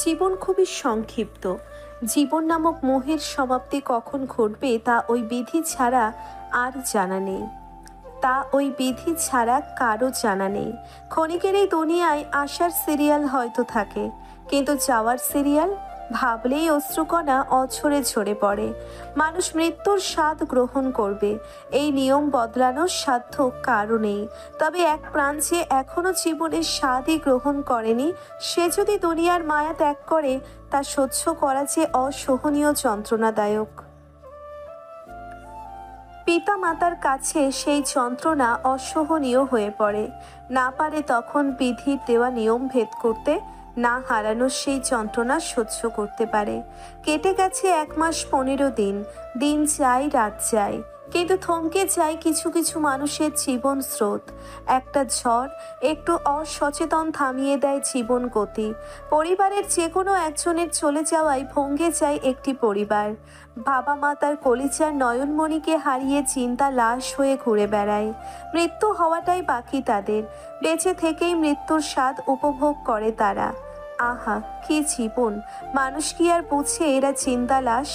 জীবন খুবই সংক্ষিপ্ত। জীবন নামক মোহের সমাপ্তি কখন ঘটবে তা ওই বিধি ছাড়া আর জানা নেই। কারো জানা নেই। ক্ষণিকের এই দুনিয়ায় আসার সিরিয়াল হয়তো থাকে, কিন্তু যাওয়ার সিরিয়াল ভাবলেই অশ্রুকণা অঝরে ঝরে পড়ে। মানুষ মৃত্যুর স্বাদ গ্রহণ করবে, এই নিয়ম বদলানোর সাধ্য কারও নেই। তবে এক প্রাণ যে এখনো জীবনের স্বাদই গ্রহণ করেনি, সে যদি দুনিয়ার মায়া ত্যাগ করে, তা সহ্য করা যে অসহনীয় যন্ত্রণাদায়ক। পিতা মাতার কাছে সেই যন্ত্রণা অসহনীয় হয়ে পড়ে। না পারে তখন বিধির দেওয়া নিয়ম ভেদ করতে, না হারানোর সেই যন্ত্রণা সহ্য করতে পারে। কেটে গেছে 1 মাস 15 দিন, দিন যায় রাত যায়, কিন্তু থমকে যায় কিছু কিছু মানুষের জীবন স্রোত। একটা ঝড় একটু অসচেতন থামিয়ে দেয় জীবন গতি। পরিবারের যে কোনো একজনের চলে যাওয়ায় ভঙ্গে যায় একটি পরিবার। বাবা মা তার কলিজার নয়নমণিকে হারিয়ে চিন্তা লাশ হয়ে ঘুরে বেড়ায়। মৃত্যু হওয়াটাই বাকি তাদের, বেঁচে থেকেই মৃত্যুর স্বাদ উপভোগ করে তারা। আহা, কি জীবন! মানুষ কি আর বুঝে এরা চিন্তা লাশ?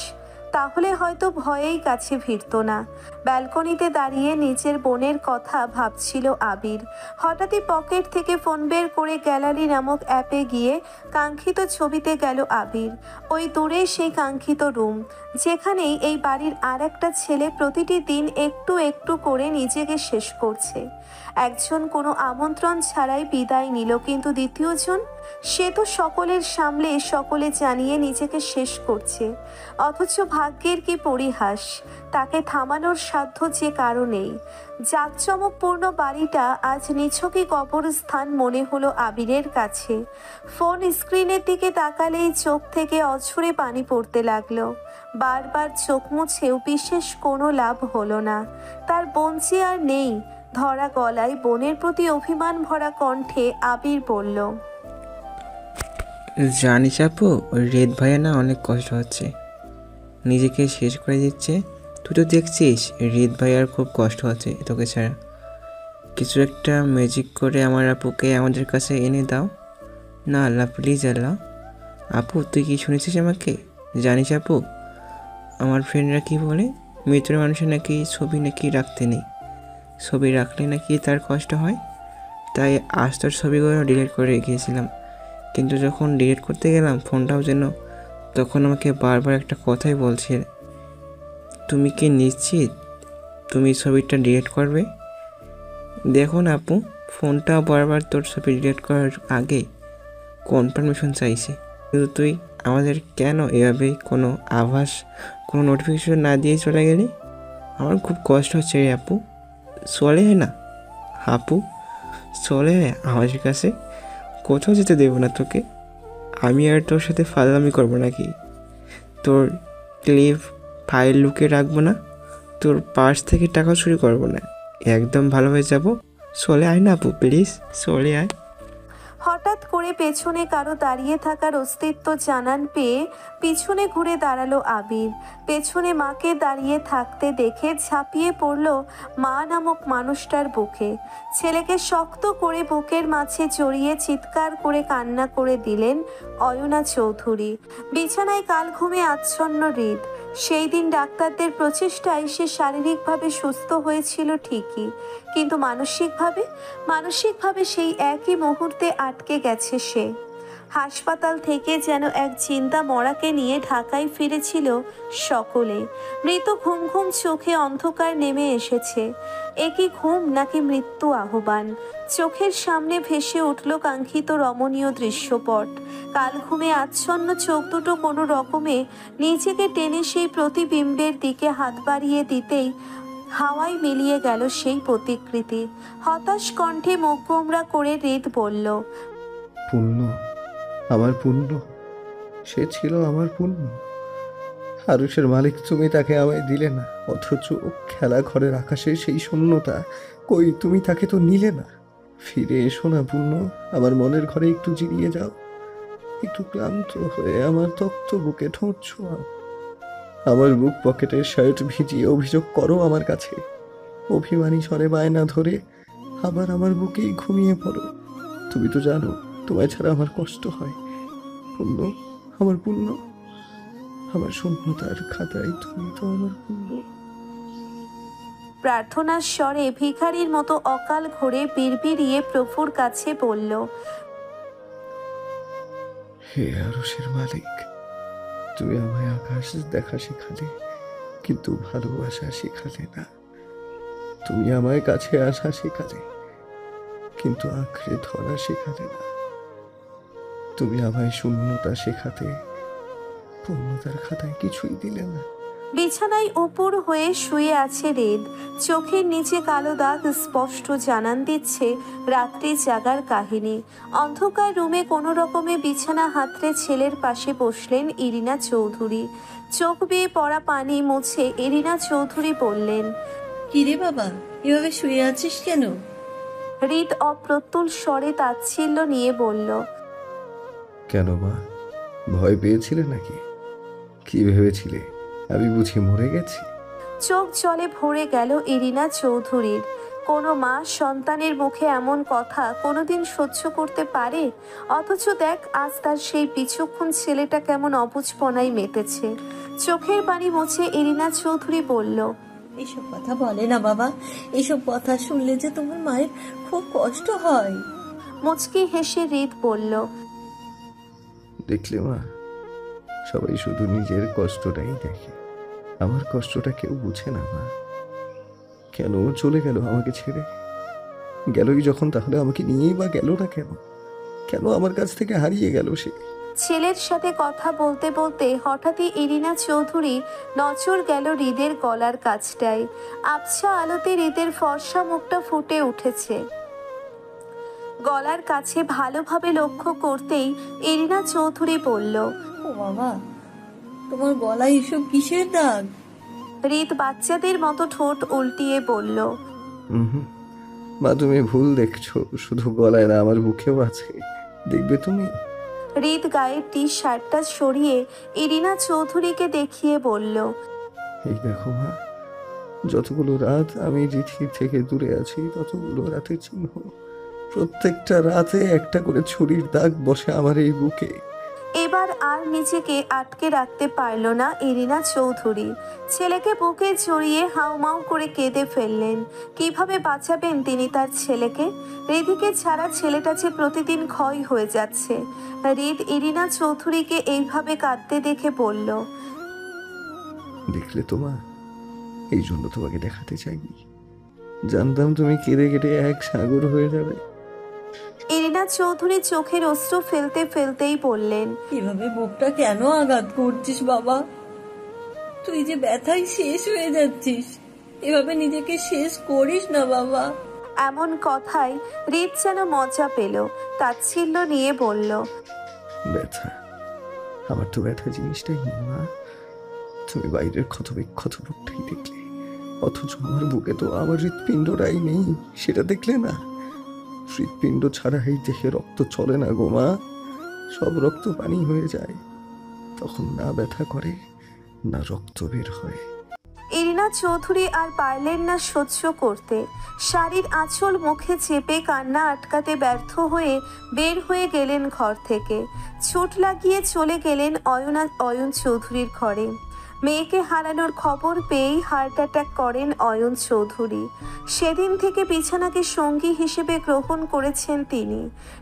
তাহলে হয়তো ভয়েই কাছে ফিরত না। ব্যালকনিতে দাঁড়িয়ে নিজের বোনের কথা ভাবছিল আবির। হঠাৎই পকেট থেকে ফোন বের করে গ্যালারি নামক অ্যাপে গিয়ে কাঙ্ক্ষিত ছবিতে গেল আবির। ওই দূরে সেই কাঙ্ক্ষিত রুম, যেখানেই এই বাড়ির আর একটা ছেলে প্রতিটি দিন একটু একটু করে নিজেকে শেষ করছে। একজন কোনো আমন্ত্রণ ছাড়াই বিদায় নিল, কিন্তু দ্বিতীয়জন, সে তো সকলের সামলে সকলে জানিয়ে নিজেকে শেষ করছে। অথচ ভাগ্যের কি পরিহাস, তাকে থামানোর সাধ্য যে কারো নেই। জাঁকজমকপূর্ণ বাড়িটা আজ নিছকই কবরস্থান মনে হলো আবিরের কাছে। ফোন স্ক্রিনের দিকে তাকালেই চোখ থেকে অঝরে পানি পড়তে লাগলো। বারবার চোখ মুছেও বিশেষ কোনো লাভ হলো না। তার বোন যে আর নেই। ধরা গলায় বোনের প্রতি অভিমান ভরা কণ্ঠে আবির বলল, জানিস আপু, ওই রেদ ভাইয়া না অনেক কষ্ট হচ্ছে, নিজেকে শেষ করে দিচ্ছে। তুই তো দেখছিস রেদ ভাইয়ার খুব কষ্ট হচ্ছে তোকে ছাড়া। কিছু একটা ম্যাজিক করে আমার আপুকে আমাদের কাছে এনে দাও না আল্লাহ, প্লিজ আল্লাহ। আপু তুই কি শুনেছিস আমাকে? জানিস আপু, আমার ফ্রেন্ডরা কি বলে, মৃতের মানুষের নাকি ছবি নাকি রাখতে নেই, ছবি রাখলে নাকি তার কষ্ট হয়। তাই আজ তোর ছবিগুলো ডিলিট করে রেখেছিলাম, কিন্তু যখন ডিলিট করতে গেলাম ফোনটাও যেন তখন আমাকে বারবার একটা কথাই বলছে, তুমি কি নিশ্চিত তুমি ছবিটা ডিলিট করবে? দেখুন আপু, ফোনটা বারবার তোর ছবি ডিলিট করার আগে কনফার্মেশন চাইছে, কিন্তু তুই আমাদের কেন এভাবে কোনো আভাস, কোনো নোটিফিকেশন না দিয়ে চলে গেলি? আমার খুব কষ্ট হচ্ছে রে আপু। চলে আয় না আপু, চলে আয় আমাদের কাছে, কোথাও যেতে দেবো না তোকে। আমি আর তোর সাথে ফাজলামি করবো নাকি? তোর ক্লিপ ফাইল লুকিয়ে রাখবো না, তোর পার্স থেকে টাকা চুরি করবো না, একদম ভালো হয়ে যাব। চলে আয় না আপু, প্লিজ চলে আয়। হঠাৎ করে পেছনে কারো দাঁড়িয়ে থাকার অস্তিত্ব জানান পেয়ে পিছনে ঘুরে দাঁড়ালো আবির। পেছনে মাকে দাঁড়িয়ে থাকতে দেখে ঝাঁপিয়ে পড়ল মা নামক মানুষটার বুকে। ছেলেকে শক্ত করে বুকের মাঝে জড়িয়ে চিৎকার করে কান্না করে দিলেন অয়না চৌধুরী। বিছানায় কাল ঘুমে আচ্ছন্ন হৃদ। সেই দিন ডাক্তারদের প্রচেষ্টায় সে শারীরিকভাবে সুস্থ হয়েছিল ঠিকই, কিন্তু মানসিকভাবে সেই একই মুহূর্তে আটকে গেছে সে। হাসপাতাল থেকে যেন এক চিন্তা মরাকে নিয়ে ঢাকায় ফিরেছিল সকলে। মৃত ঘুম ঘুম চোখে অন্ধকার নেমে এসেছে। একই ঘুম নাকি মৃত্যু আহ্বান? চোখের সামনে ভেসে উঠল কাঙ্ক্ষিত রমণীয় দৃশ্যপট। কাল ঘুমে আচ্ছন্ন চোখ দুটো কোনো রকমে নিজেকে টেনে সেই প্রতিবিম্বের দিকে হাত বাড়িয়ে দিতেই হাওয়ায় মিলিয়ে গেল সেই প্রতিকৃতি। হতাশ কণ্ঠে মুখ গোমরা করে হৃদ বলল, পুণ্য, আমার পুণ্য, সে ছিল আমার পুণ্য। আরুষের মালিক তুমি, তাকে আমায় দিলে না, অথচ খেলা ঘরের আকাশে সেই শূন্যতা, কই তুমি তাকে তো নিলে না। ফিরে এসো না পুণ্য, আমার মনের ঘরে একটু জিরিয়ে যাও, একটু ক্লান্ত হয়ে আমার তক্ত বুকে ঠোঁট ছোঁয়াও, আমার বুক পকেটের শার্ট ভিজিয়ে অভিযোগ করো আমার কাছে, অভিমানী স্বরে বায়না ধরে আবার আমার বুকেই ঘুমিয়ে পড়ো। তুমি তো জানো তোমায় ছাড়া আমার কষ্ট হয়, পুণ্য, আমার পুণ্য, আমার শূন্যতার খাতায় তুমি তো আমার পুণ্য। প্রার্থনার স্বরে ভিখারির মতো অকাল ঘোরে বিড়বিড়িয়ে প্রভুর কাছে বলল, হে আরশের মালিক, তুমি আমায় আকাশ দেখা শেখালে, কিন্তু ভালোবাসা শেখালে না। তুমি আমায় কাছে আসা শেখালে, কিন্তু আঁকড়ে ধরা শেখালে না। তুমি আমায় শূন্যতা শেখাতে পূর্ণতার খাতায় কিছুই দিলে না। বিছানায় উপর হয়ে শুয়ে আছে হৃদ। চোখের নিচে কালো দাগ স্পষ্ট জানান দিচ্ছে রাত্রি জাগার কাহিনী। অন্ধকার রুমে কোনো রকমে বিছানা হাতড়ে ছেলের পাশে বসলেন ইরিনা চৌধুরী। চোখ বেয়ে পড়া পানি মুছে ইরিনা চৌধুরী বললেন, কিরে বাবা, এভাবে শুয়ে আছিস কেন? হৃদ অপ্রতুল স্বরে তাচ্ছিল্য নিয়ে বলল, কেন মা, ভয় পেয়েছিলে নাকি? কি ভেবেছিলে আমি বুঝি মরে গেছি? চোখ জলে ভরে গেল ইরিনা চৌধুরীর। কোনো মা সন্তানের মুখে এমন কথা কোনোদিন সহ্য করতে পারে? অথচ দেখ, আজ তার সেই বিচক্ষণ ছেলেটা কেমন অবুঝপনায় মেতেছে। চোখের পানি মুছে ইরিনা চৌধুরী বলল, এসব কথা বলে না বাবা, এসব কথা শুনলে যে তোমার মায়ের খুব কষ্ট হয়। মুচকি হেসে হৃদ বলল, দেখলে মা, সবাই শুধু নিজের কষ্টটাই দেখে, আমার কষ্টটা কেউ বুঝে না মা। কেন চলে গেল আমাকে ছেড়ে? গেলই যখন, তাহলে আমাকে নিয়েই বা গেল না কেন? কেন আমার কাছ থেকে হারিয়ে গেল সে? ছেলের সাথে কথা বলতে বলতে হঠাৎই ইরিনা চৌধুরী নজর গেল হৃদের গলার কাছটায়। আবছা আলোতে হৃদের ফর্সা মুখটা ফুটে উঠেছে। গলার কাছে ভালোভাবে লক্ষ্য করতেই ইরিনা চৌধুরী বলল, ও বাবা, তোমার গলায় এসব কিসের দাগ? হৃদ বাচ্চাদের মতো ঠোঁট উল্টিয়ে বলল, মা, তুমি ভুল দেখছো, শুধু গলায় না, আমার বুকেও আছে, দেখবে তুমি। হৃদ গায়ের টি শার্টটা সরিয়ে ইরিনা চৌধুরীকে দেখিয়ে বলল, এই দেখো মা, যতগুলো রাত আমি পৃথিবী থেকে দূরে আছি, ততগুলো রাতের চিহ্ন। প্রত্যেকটা রাতে একটা করে ছুরির দাগ বসে আমার এই বুকে। এবার আর নিজেকে আটকে রাখতে পারল না ইরিনা চৌধুরী। ছেলেকে বুকে জড়িয়ে হাউমাউ করে কেঁদে ফেললেন। কিভাবে বাঁচাবেন তিনি তার ছেলেকে? হৃদিকে ছাড়া ছেলেটা যে প্রতিদিন ক্ষয় হয়ে যাচ্ছে। হৃদ ইরিনা চৌধুরীকে এইভাবে কাঁদতে দেখে বলল, দেখলে তো মা, এই জন্য তোমাকে দেখাতে চাইনি, জানতাম তুমি কেঁদে কেটে এক সাগর হয়ে যাবে। ইরিনা চৌধুরী চোখের অশ্রু ফেলতে ফেলতেই বললেন, এভাবে বুকটা কেন আঘাত করছিস বাবা? তুই যে ব্যথায় শেষ হয়ে যাচ্ছিস, এভাবে নিজেকে শেষ করিস না বাবা। এমন কথায় হৃদ যেন মজা পেল, তাচ্ছিল্য নিয়ে বলল, ব্যথা? আমার তো ব্যথা জিনিসটাই নেই মা। তুমি বাইরের ক্ষত বুকটাই দেখলে, অথচ আমার বুকে তো আমার হৃৎপিণ্ডটাই নেই, সেটা দেখলে না? হৃৎপিণ্ড ছাড়া এই দেহে রক্ত চলে না গো মা, সব রক্ত পানি হয়ে যায়, তখন না ব্যথা করে না রক্ত বের হয়। ইরিনা চৌধুরী আর পারলেন না সহ্য করতে। শাড়ির আঁচল মুখে চেপে কান্না আটকাতে ব্যর্থ হয়ে বের হয়ে গেলেন ঘর থেকে। ছুট লাগিয়ে চলে গেলেন অয়ন চৌধুরীর ঘরে। মেয়েকে হারানোর খবর পেয়েই হার্ট অ্যাটাক করেন অয়ন চৌধুরী। সেদিন থেকে বিছানাকে সঙ্গী হিসেবে গ্রহণ করেছেন তিনি।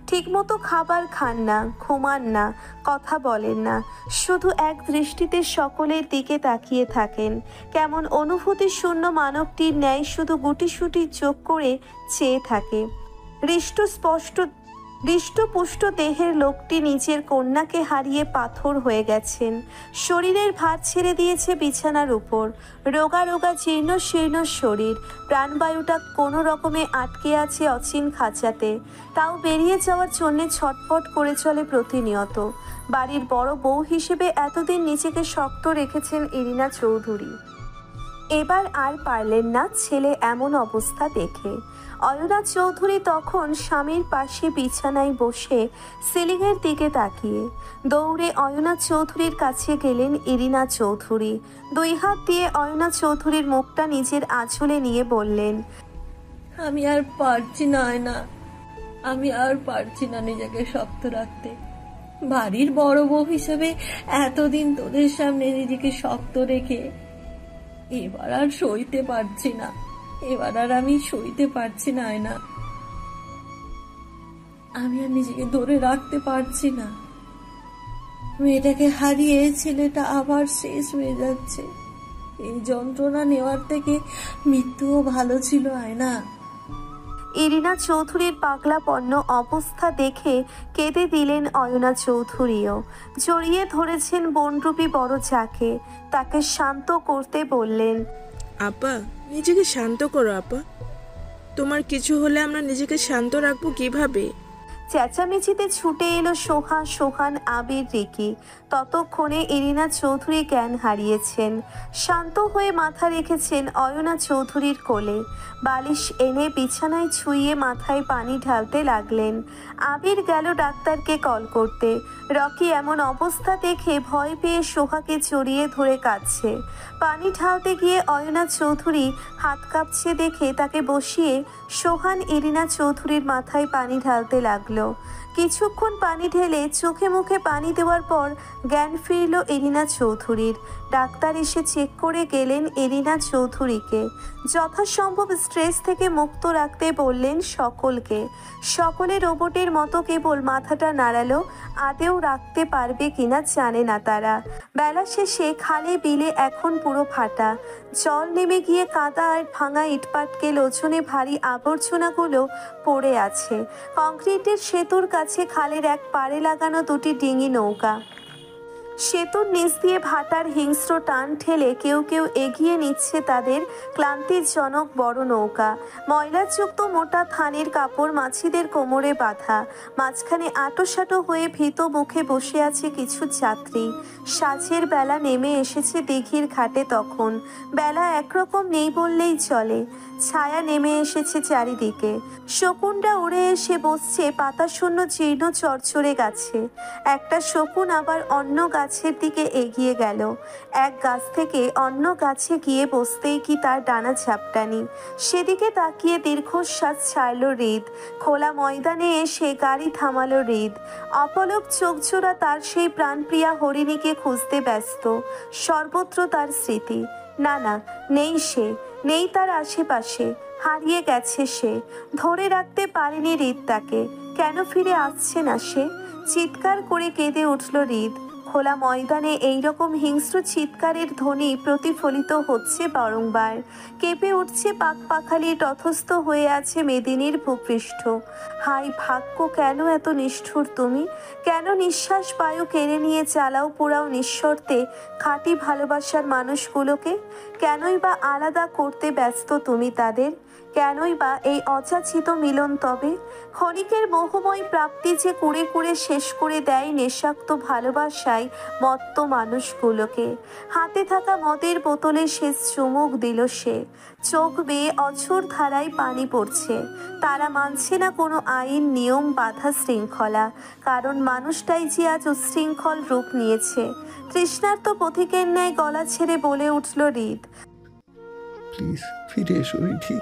ঠিকমতো খাবার খান না, ঘুমান না, কথা বলেন না, শুধু এক দৃষ্টিতে সকলের দিকে তাকিয়ে থাকেন। কেমন অনুভূতি শূন্য মানবটির ন্যায় শুধু গুটিসুটি চোখ করে চেয়ে থাকে। হৃষ্টপুষ্ট দেহের লোকটি নিজের কন্যাকে হারিয়ে পাথর হয়ে গেছেন। শরীরের ভার ছেড়ে দিয়েছে বিছানার উপর। রোগা রোগা জীর্ণ শীর্ণ শরীর, প্রাণবায়ুটা কোনো রকমে আটকে আছে অচিন খাঁচাতে। তাও বেরিয়ে যাওয়ার জন্যে ছটফট করে চলে প্রতিনিয়ত। বাড়ির বড় বউ হিসেবে এতদিন নিজেকে শক্ত রেখেছেন ইরিনা চৌধুরী। এবার আর পারলেন না ছেলে এমন অবস্থা দেখে। অয়না চৌধুরী তখন স্বামীর পাশে বিছানায় বসে সিলিংয়ের দিকে তাকিয়ে। দৌড়ে অয়না চৌধুরীর কাছে গেলেন ইরিনা চৌধুরী। দুই হাত দিয়ে অয়না চৌধুরীর মুখটা নিজের আঁচলে নিয়ে বললেন, আমি আর পারছি না আয়না, আমি আর পারছি না নিজেকে শক্ত রাখতে। বাড়ির বড় বউ হিসেবে এতদিন তোদের সামনে নিজেকে শক্ত রেখে এবার আর সইতে পারছি না। এবার আর আমি সইতে পারছি না আয়না। আমি আর নিজেকে ধরে রাখতে পারছি না। মেয়েটাকে হারিয়ে ছেলেটা আবার শেষ হয়ে যাচ্ছে। এই যন্ত্রণা নেওয়ার থেকে মৃত্যুও ভালো ছিল আয়না। ইরিনা চৌধুরীর পাগলাপন্ন অবস্থা দেখে কেঁদে দিলেন অয়না চৌধুরীও। জড়িয়ে ধরেছেন বনরূপী বড় যাকে, তাকে শান্ত করতে বললেন, আপা, নিজেকে শান্ত করো আপা। তোমার কিছু হলে আমরা নিজেকে শান্ত রাখবো কিভাবে? চেঁচামেচিতে ছুটে এলো সোহান, আবির, রিকি। ততক্ষণে ইরিনা চৌধুরী জ্ঞান হারিয়েছেন। শান্ত হয়ে মাথা রেখেছেন অয়না চৌধুরীর কোলে। বালিশ এনে বিছানায় ছুঁয়ে মাথায় পানি ঢালতে লাগলেন। আবির গেল ডাক্তারকে কল করতে। রকি এমন অবস্থা দেখে ভয় পেয়ে সোহাকে জড়িয়ে ধরে কাঁদছে। পানি ঢালতে গিয়ে অয়না চৌধুরী হাত কাঁপছে দেখে তাকে বসিয়ে সোহান ইরিনা চৌধুরীর মাথায় পানি ঢালতে লাগলো। কিছুক্ষণ পানি ঢেলে চোখে মুখে পানি দেওয়ার পর জ্ঞান ফিরল ইরিনা চৌধুরীর। ডাক্তার এসে চেক করে গেলেন ইরিনা চৌধুরীকে। যথাসম্ভব স্ট্রেস থেকে মুক্ত রাখতে বললেন সকলকে। সকলে রোবটের মতো কেবল মাথাটা নাড়ালো, আদেও রাখতে পারবে কিনা জানে না তারা। বেলা শেষে খালে বিলে এখন পুরো ফাটা। জল নেমে গিয়ে কাদা আর ভাঙা ইটপাটকে লোচনে ভারী আবর্জনাগুলো পড়ে আছে। কংক্রিটের সেতুর কাছে খালের এক পাড়ে লাগানো দুটি ডিঙি নৌকা। সেতুর নিচ দিয়ে ভাটার হিংস্র টান ঠেলে কেউ কেউ এগিয়ে নিচ্ছে তাদের ক্লান্তিজনক বড় নৌকা। ময়লাযুক্ত মোটা থানের কাপড় মাছিদের কোমরে বাঁধা। মাঝখানে আঁটোসাঁটো হয়ে ভীত মুখে বসে আছে কিছু যাত্রী। সাঁঝের বেলা নেমে এসেছে দিঘির ঘাটে তখন। বেলা একরকম নেই বললেই চলে। ছায়া নেমে এসেছে চারিদিকে। শকুনরা উড়ে এসে বসছে পাতাশূন্য জীর্ণ চরচরে গাছে। একটা শকুন আবার অন্য গাছের দিকে এগিয়ে গেল। এক গাছ থেকে অন্য গাছে গিয়ে বসতেই কি তার ডানা ঝাপটানি। সেদিকে তাকিয়ে দীর্ঘশ্বাস ছাড়ল হৃদ। খোলা ময়দানে এসে গাড়ি থামালো হৃদ। অপলক চোখজোড়া তার সেই প্রাণপ্রিয়া হরিণীকে খুঁজতে ব্যস্ত। সর্বত্র তার স্মৃতি। না, নেই সে, নেই তার আশেপাশে। হারিয়ে গেছে সে। ধরে রাখতে পারেনি হৃদ তাকে। কেন ফিরে আসছে না সে? চিৎকার করে কেঁদে উঠল হৃদ। খোলা ময়দানে এইরকম হিংস্র চিৎকারের ধ্বনি প্রতিফলিত হচ্ছে বারংবার। কেঁপে উঠছে পাখপাখালি, তথস্থ হয়ে আছে মেদিনীর ভূপৃষ্ঠ। হাই ভাগ্য, কেন এত নিষ্ঠুর তুমি? কেন নিঃশ্বাস বায়ু কেড়ে নিয়ে চালাও পোড়াও নিঃশর্তে খাঁটি ভালোবাসার মানুষগুলোকে? কেনই বা আলাদা করতে ব্যস্ত তুমি তাদের? কেনই বা এই অযাচিত মিলন তবে? ক্ষণিকের মোহময় প্রাপ্তি যে কুড়ে কুড়ে শেষ করে দেয় নেশাক্ত ভালোবাসায় মত্ত মানুষগুলোকে। হাতে থাকা মদের বোতলে শেষ চুমুক দিল সে। চোখ বেয়ে অঝোর ধারায় পানি পড়ছে। তারা মানছে না কোনো আইন, নিয়ম, বাধা, শৃঙ্খলা। কারণ মানুষটাই যে আজ উচ্ছৃঙ্খল রূপ নিয়েছে। তৃষ্ণার্ত পথিকের ন্যায় গলা ছেড়ে বলে উঠল হৃদ, প্লিজ ফিরে এসো রিধি।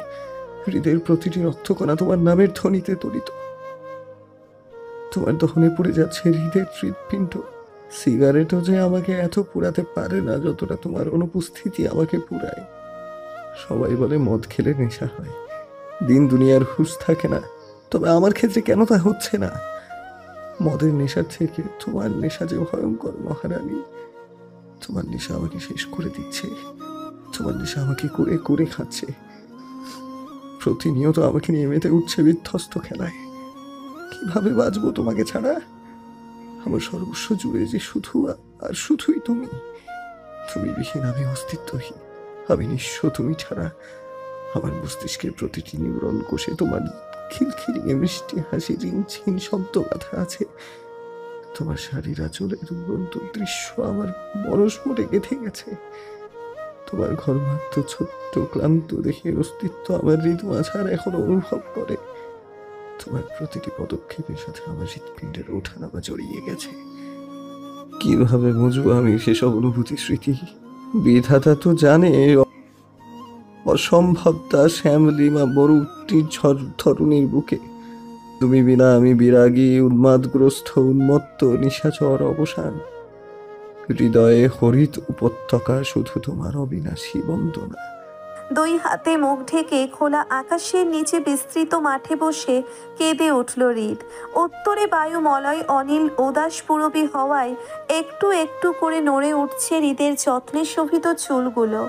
হৃদয়ের প্রতিটি রক্তকণা তোমার নামের ধ্বনিতে তড়িত। তোমার দহনে পুড়ে যাচ্ছে হৃদয়ের হৃৎপিণ্ড। সিগারেটও যে আমাকে এত পুড়াতে পারে না যতটা তোমার অনুপস্থিতি আমাকে পুড়ায়। সবাই বলে মদ খেলে নেশা হয়, দিন দুনিয়ার হুঁশ থাকে না। তবে আমার ক্ষেত্রে কেন তা হচ্ছে না? মদের নেশার থেকে তোমার নেশা যে ভয়ঙ্কর মহারানী। তোমার নেশা আমাকে শেষ করে দিচ্ছে। তোমার নেশা আমাকে করে করে খাচ্ছে। প্রতিনিয়ত আমাকে নিয়ে মেতে উঠছে বিধ্বস্ত খেলায়। কিভাবে বাঁচবো তোমাকে ছাড়া? আমার সর্বস্ব জুড়ে যে শুধু আর শুধুই তুমি। তুমি বিহীন আমি অস্তিত্বহীন। আমি নিঃস্ব তুমি ছাড়া। আমার মস্তিষ্কের প্রতিটি নিউরন কোষে তোমার খিলখিলিয়ে মিষ্টি হাসি রিনঝিন শব্দ গাথা আছে। তোমার শাড়ির আঁচলের দুরন্ত দৃশ্য আমার মনস্ফোটে গেঁথে গেছে। তোমার ঘর্মাক্ত ছোট্ট ক্লান্ত দেখে অস্তিত্ব আমার হৃদমাঝার এখন অনুভব করে। তোমার প্রতিটি পদক্ষেপের সাথে আমার হৃৎপিণ্ডের ওঠানামা জড়িয়ে গেছে। কিভাবে বুঝবো আমি সেসব অনুভূতি স্মৃতি? বিধাতা তো জানে। অসম্ভব তা শ্যামলিমা বড়টি ঝড় ধরুণীর বুকে তুমি বিনা আমি বিরাগী, উন্মাদগ্রস্ত উন্মত্ত নিশাচর অবসান। হৃদয়ে হরিত উপত্যকা, শুধু তোমার অবিনাশী বন্দনা। দুই হাতে মুখ ঢেকে খোলা আকাশের নিচে বিস্তৃত মাঠে বসে কেঁদে উঠল হৃদ। উত্তরে বায়ুমলয় অনিল উদাস পূরবী হওয়ায় একটু একটু করে নড়ে উঠছে হৃদের যত্নে শোভিত চুলগুলো।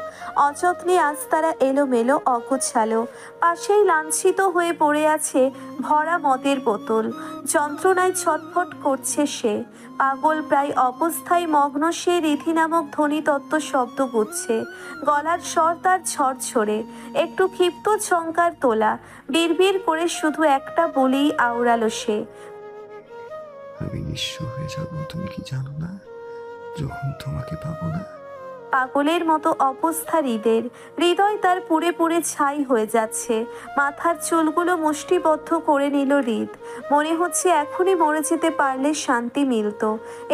অযত্নে আজ তারা এলোমেলো অগোছালো। পাশেই লাঞ্ছিত হয়ে পড়ে আছে ভরা মদের বোতল। যন্ত্রণায় ছটফট করছে সে। পাগল প্রায় অবস্থায় মগ্ন সে রিধি নামক ধ্বনিতত্ত্ব শব্দ বুঝছে। গলার স্বর তার ঝরঝরে, একটু ক্ষিপ্ত ঝংকার তোলা। বিড়বিড় করে শুধু একটা বলেই আওড়ালো সে, আমি নিঃস্ব হয়ে যাব, তুমি কি জানো না, যখন তোমাকে পাবো না। পাগলের মতো অবস্থা হৃদের। হৃদয় তার পুড়ে পুড়ে ছাই হয়ে যাচ্ছে। মাথার চুলগুলো মুষ্টিবদ্ধ করে নিল হৃদ। মনে হচ্ছে এখনই মরে যেতে পারলে শান্তি মিলত।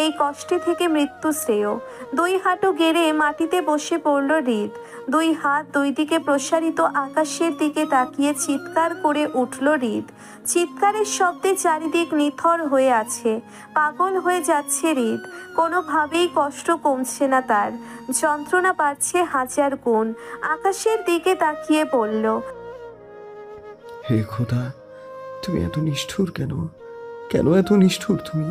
এই কষ্টে থেকে মৃত্যু শ্রেয়। দুই হাঁটু গেড়ে মাটিতে বসে পড়ল হৃদ। দুই হাত দুই দিকে প্রসারিত আকাশের দিকে তাকিয়ে চিৎকার করে উঠল হৃদ। চিৎকারের শব্দে চারিদিক নিথর হয়ে আছে। পাগল হয়ে যাচ্ছে হৃদ। কোনোভাবেই কষ্ট কমছে না তার, যন্ত্রণা বাড়ছে হাজার গুণ। আকাশের দিকে তাকিয়ে বলল, হে খোদা, তুমি এত নিষ্ঠুর কেন? কেন এত নিষ্ঠুর তুমি?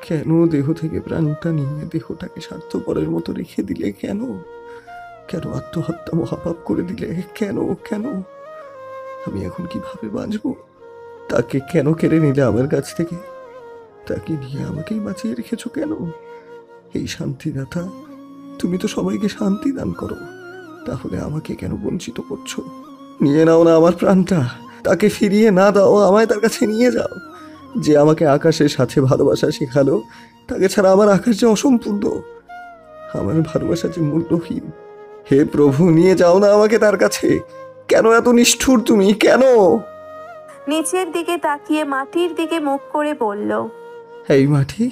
কেন দেহ থেকে প্রাণটা নিয়ে দেহটাকে স্বার্থপরের মতো রেখে দিলে? কেন কেন আত্মহত্যা মহাপাপ করে দিলে? কেন কেন? আমি এখন কিভাবে বাঁচবো? তাকে কেন কেড়ে নিলে আমার কাছ থেকে? তাকে নিয়ে আমাকেই বাঁচিয়ে রেখেছো কেন? এই শান্তিদাতা, তুমি তো সবাইকে শান্তি দান করো, তাহলে আমাকে কেন বঞ্চিত করছো? নিয়ে নাও না আমার প্রাণটা, তাকে ফিরিয়ে না দাও, আমায় তার কাছে নিয়ে যাও। যে আমাকে আকাশের সাথে ভালোবাসা শেখালো, তাকে ছাড়া আমার আকাশ যে অসম্পূর্ণ, আমার ভালোবাসা যে মূল্যহীন। হে প্রভু, নিয়ে যাও না আমাকে তার কাছে। কেন এত নিষ্ঠুর তুমি? কেন? নিচের দিকে তাকিয়ে মাটির দিকে মুখ করে বলল, এই মাটি,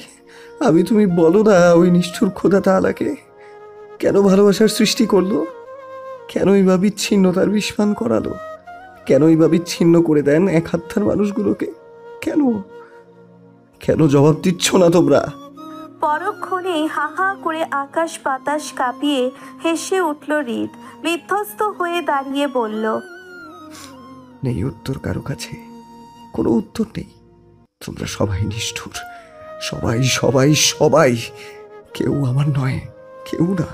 আমি তুমি বলো না ওই নিষ্ঠুর খোদা তাআলাকে কেন ভালোবাসার সৃষ্টি করলো? কেনই বা বিচ্ছিন্নতার বিস্ফান করালো? কেনই বা বিচ্ছিন্ন করে দেন এক হাত্থার মানুষগুলোকে? কেন কেন জবাব দিচ্ছ না তোমরা? পরক্ষণেই হা হা করে আকাশ বাতাস কাঁপিয়ে হেসে উঠল হৃদ। বিধ্বস্ত হয়ে দাঁড়িয়ে বলল, নেই উত্তর কারো কাছে, কোনো উত্তর নেই। তোমরা সবাই নিষ্ঠুর, সবাই সবাই সবাই। কেউ আমার নয়, কেউ না।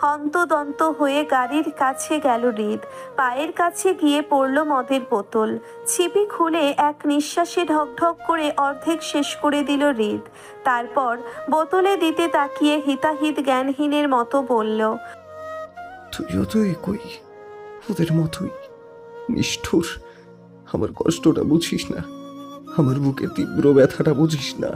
হন্তদন্ত হয়ে গাড়ির কাছে গেল হৃদ। পায়ের কাছে গিয়ে পড়ল মদের বোতল। ছিপি খুলে এক নিঃশ্বাসে ঢকঢক করে অর্ধেক শেষ করে দিল হৃদ। তারপর বোতলে দিতে তাকিয়ে হিতাহিত জ্ঞানহীনের মতো বলল, তুইও তো একই, ওদের মতোই নিষ্ঠুর। আমার কষ্টটা বুঝিস না, আমার বুকের তীব্র ব্যথাটা বুঝিস না,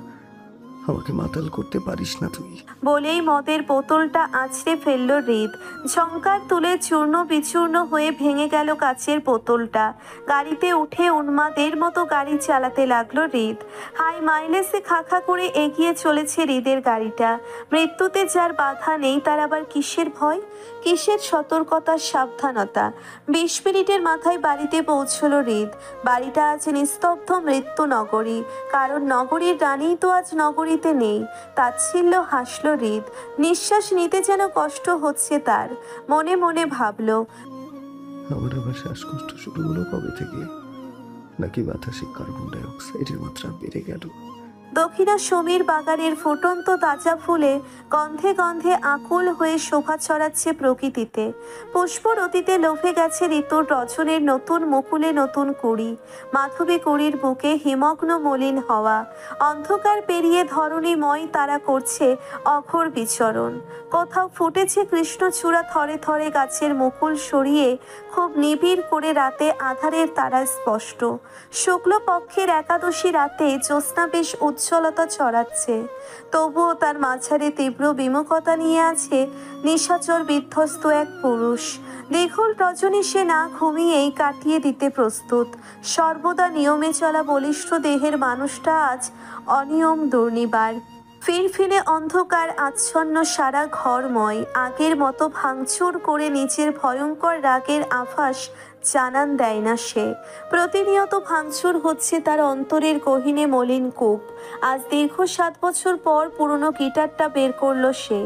আমাকে মাতাল করতে পারিস না তুই। বলেই মদের বোতলটা আছড়ে ফেলল হৃদ। ঝংকার তুলে চূর্ণ বিচূর্ণ হয়ে ভেঙে গেল কাচের বোতলটা। গাড়িতে উঠে উন্মাদের মতো গাড়ি চালাতে লাগলো হৃদ। হাই মাইলেজে খাখা করে এগিয়ে চলেছে হৃদের গাড়িটা। মৃত্যুতে যার বাধা নেই, তার আবার কিসের ভয়, কিসের সতর্কতার সাবধানতা? 20 মিনিটের মাথায় বাড়িতে পৌঁছলো হৃদ। বাড়িটা আজ নিস্তব্ধ মৃত্যু নগরী, কারণ নগরীর রানী তো আজ নগরীতে নেই। তাচ্ছিল্য হাসল হৃদ। নিঃশ্বাস নিতে যেন কষ্ট হচ্ছে তার। মনে মনে ভাবল, আমার আবার শ্বাসকষ্ট শুরু হলো কবে থেকে? নাকি বাতাসে কার্বন ডাই অক্সাইডের মাত্রা বেড়ে গেল? দক্ষিণা সমীর বাগানের ফুটন্ত তাজা ফুলে গন্ধে গন্ধে আকুল হয়ে শোভা ছড়াচ্ছে প্রকৃতিতে। পুষ্পরতিতে লোভে গেছে ঋতুর রজনের নতুন মুকুলে নতুন কুড়ি। মাধবী কুড়ির বুকে হিমগ্ন মলিন হওয়া। অন্ধকার পেরিয়ে ধরণীময় তারা করছে অঘোর বিচরণ। কোথাও ফুটেছে কৃষ্ণচূড়া থরে থরে গাছের মুকুল সরিয়ে খুব নিবিড় করে রাতে আধারের তারা স্পষ্ট। শুক্লপক্ষের একাদশী রাতে জ্যোৎস্না বেশ উজ্জ্বলতা ছড়াচ্ছে। তবুও তার মাঝারে তীব্র বিমুখতা নিয়ে আছে নিশাচর বিধ্বস্ত এক পুরুষ। দীঘল রজনী সে না ঘুমিয়েই কাটিয়ে দিতে প্রস্তুত। সর্বদা নিয়মে চলা বলিষ্ঠ দেহের মানুষটা আজ অনিয়ম দুর্নিবার। ফিনফিনে অন্ধকার আচ্ছন্ন সারা ঘরময়। আগের মতো ভাঙচুর করে নিচের ভয়ঙ্কর রাগের আভাস জানান দেয় না সে। প্রতিনিয়ত ভাঙচুর হচ্ছে তার অন্তরের গহীনে মলিন কূপ। আজ দীর্ঘ 7 বছর পর পুরনো গিটারটা বের করলো সে।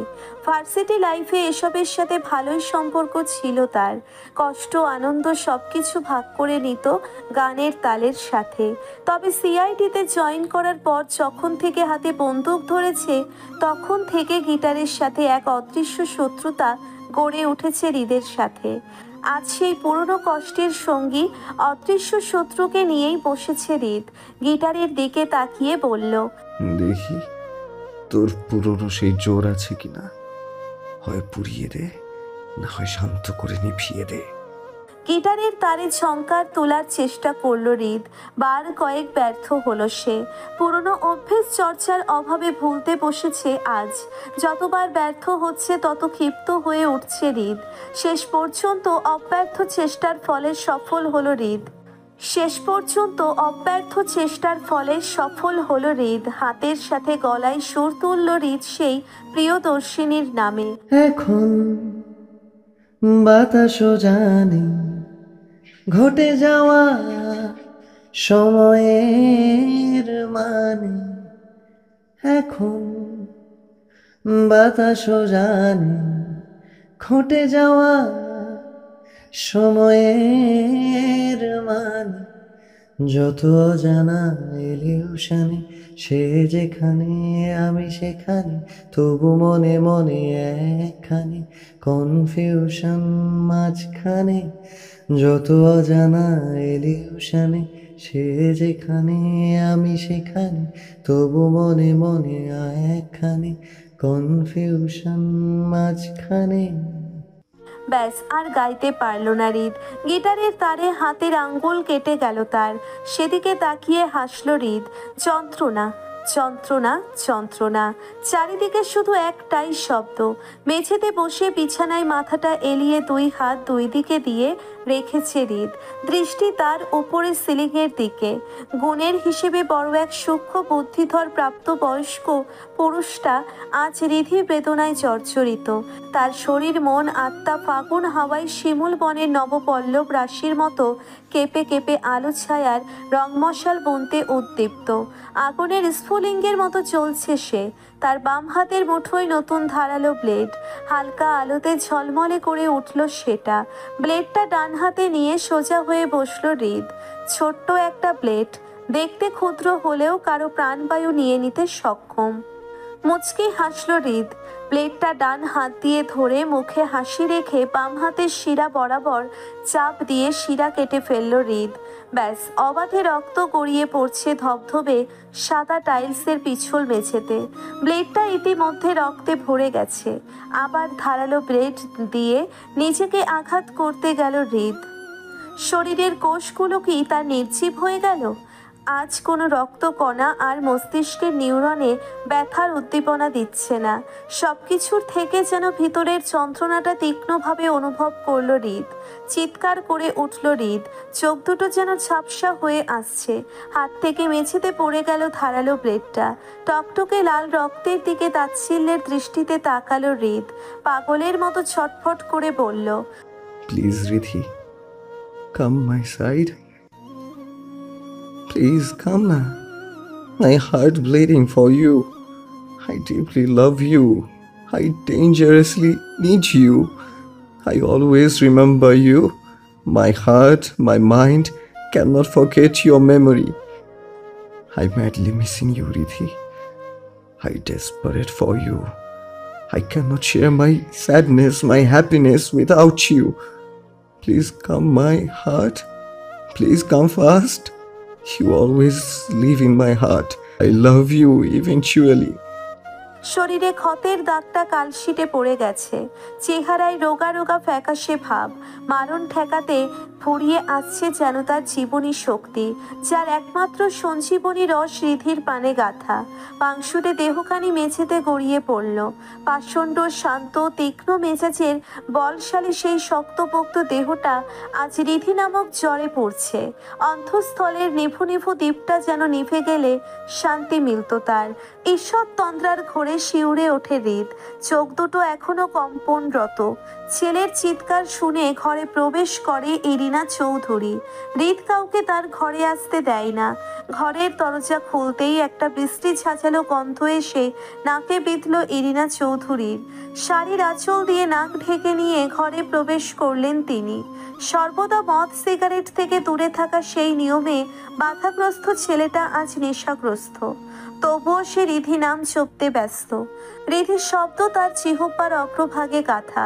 ভার্সিটি লাইফে এসবের সাথে ভালোই সম্পর্ক ছিল তার। কষ্ট আনন্দ সবকিছু ভাগ করে নিত গানের তালের সাথে। তবে সিআইডিতে জয়েন করার পর যখন থেকে হাতে বন্দুক ধরেছে তখন থেকে গিটারের সাথে এক অদৃশ্য শত্রুতা গড়ে উঠেছে হৃদের সাথে। আজ সেই পুরনো কষ্টের সঙ্গী অদৃশ্য শত্রুকে নিয়েই বসেছে হৃদ। গিটারের দিকে তাকিয়ে বলল, দেখি তোর পুরনো সেই জোর আছে কিনা। হয় পুড়িয়ে দে, না হয় শান্ত করে নিভিয়ে দে। গিটারের তারে ঝংকার তোলার চেষ্টা করলো হৃদ। বার কয়েক ব্যর্থ হলো সে। পুরনো অভ্যেস চর্চার অভাবে ভুলতে বসেছে আজ। যতবার ব্যর্থ হচ্ছে তত ক্ষিপ্ত হয়ে উঠছে হৃদ। শেষ পর্যন্ত অব্যর্থ চেষ্টার ফলে সফল হলো হৃদ। হাতের সাথে গলায় সুর তুলল হৃদ সেই প্রিয়দর্শিনীর নামে। এখন বাতাসও জানে ঘটে যাওয়া সময়ের মানে। এখন বাতাসও জানে ঘটে যাওয়া সময়ের মানে। যত অজানা ইলিউশনে সে যেখানে আমি সেখানে, তবু মনে মনে একখানে কনফিউশন মাঝখানে। যত অজানা ইলিউশনে সে যেখানে আমি সেখানে, তবু মনে মনে একখানে কনফিউশন মাঝখানে। ব্যাস আর গাইতে পারল না হৃদ। গিটারের তারে হাতের আঙ্গুল কেটে গেল তার। সেদিকে তাকিয়ে হাসল হৃদ। যন্ত্রণা, যন্ত্রণা, যন্ত্রণা। চারিদিকে শুধু একটাই শব্দ। মেঝেতে বসে বিছানায় মাথাটা এলিয়ে 2 হাত 2 দিকে দিয়ে রেখেছে হৃদ। দৃষ্টি তার উপরে সিলিংয়ের দিকে। গুণের হিসেবে বড় এক সূক্ষ্ম বুদ্ধিধর প্রাপ্তবয়স্ক পুরুষটা আজ হৃদি বেদনায় জর্জরিত। তার শরীর মন আত্মা ফাগুন হাওয়ায় শিমুল বনের নবপল্লব রাশির মতো কেঁপে কেঁপে আলো ছায়ার রংমশাল বুনতে উদ্দীপ্ত। আগুনের স্ফুলিঙ্গের মতো চলছে সে। তার বাম হাতের মুঠোয় নতুন ধারালো ব্লেড। হালকা আলোতে ঝলমলে করে উঠল সেটা। ব্লেডটা ডান হাতে নিয়ে সোজা হয়ে বসল হৃদ। ছোট্ট একটা ব্লেড, দেখতে ক্ষুদ্র হলেও কারো প্রাণবায়ু নিয়ে নিতে সক্ষম। মুচকি হাসল হৃদ। ব্লেডটা ডান হাত দিয়ে ধরে মুখে হাসি রেখে বাম হাতের শিরা বরাবর চাপ দিয়ে শিরা কেটে ফেলল হৃদ। ব্যাস, অবাধে রক্ত গড়িয়ে পড়ছে ধবধবে সাদা টাইলসের পিছল মেঝেতে। ব্লেডটা ইতিমধ্যে রক্তে ভরে গেছে। আবার ধারালো ব্লেড দিয়ে নিজেকে আঘাত করতে গেল হৃদ। শরীরের কোষগুলো কি তার নির্জীব হয়ে গেল? আজ কোনো রক্তকণা আর মস্তিষ্কের নিউরনে ব্যথার উদ্দীপনা দিচ্ছে না। সব কিছুর থেকে যেন ভিতরের যন্ত্রণাটা তীক্ষ্ণভাবে অনুভব করল হৃদ। চিৎকার করে উঠল হৃদ। চোখ দুটো যেন ঝাপসা হয়ে আসছে। হাত থেকে মেঝেতে পড়ে গেল ধারালো ব্লেডটা। টকটকে লাল রক্তের দিকে তাচ্ছিল্যের দৃষ্টিতে তাকালো হৃদ। পাগলের মতো ছটফট করে বলল, please Ridhi, come my side. Please come now. My heart bleeding for you. I deeply love you. I dangerously need you. I always remember you. My heart, my mind cannot forget your memory. I'm madly missing you, Riddhi. I'm desperate for you. I cannot share my sadness, my happiness without you. Please come, my heart. Please come fast. You always live in my heart. I love you eventually. শরীরে ক্ষতের দাগটা কালশিটে পড়ে গেছে। চেহারায় রোগা রোগা ফ্যাকাশে ভাব। মারণ ঠেকাতে ফুরিয়ে আসছে যেন তার জীবনী শক্তি, যার একমাত্র সঞ্জীবনী রস রিধির পানে গাথা। পাংশুটে দেহখানি মেঝেতে গড়িয়ে পড়ল। পাষণ্ড শান্ত তীক্ষ্ণ মেজাজের বলশালী সেই শক্তপোক্ত দেহটা আজ রিধি নামক জ্বরে পড়ছে। অন্তঃস্থলের নিভু নিভু দ্বীপটা যেন নিভে গেলে শান্তি মিলত তার। ঈশ্বর তন্দ্রার ঘোরে শিউরে ওঠে হৃদ, চোখ দুটো এখনো কম্পনরত। ছেলের চিৎকার শুনে ঘরে প্রবেশ করে ইরিনা চৌধুরী। হৃদ কাউকে তার ঘরে আসতে দেয় না। ঘরের দরজা খুলতেই একটা বৃষ্টি ছাঁচালো গন্ধ এসে নাকে বিঁধল ইরিনা চৌধুরীর। শাড়ির আঁচল দিয়ে নাক ঢেকে নিয়ে ঘরে প্রবেশ করলেন তিনি। সর্বদা মদ সিগারেট থেকে দূরে থাকা সেই নিয়মে বাধাগ্রস্ত ছেলেটা আজ নেশাগ্রস্ত। তবুও সে রিধি নাম জপতে ব্যস্ত। রিধির শব্দ তার জিহ্বার অগ্রভাগে গাথা।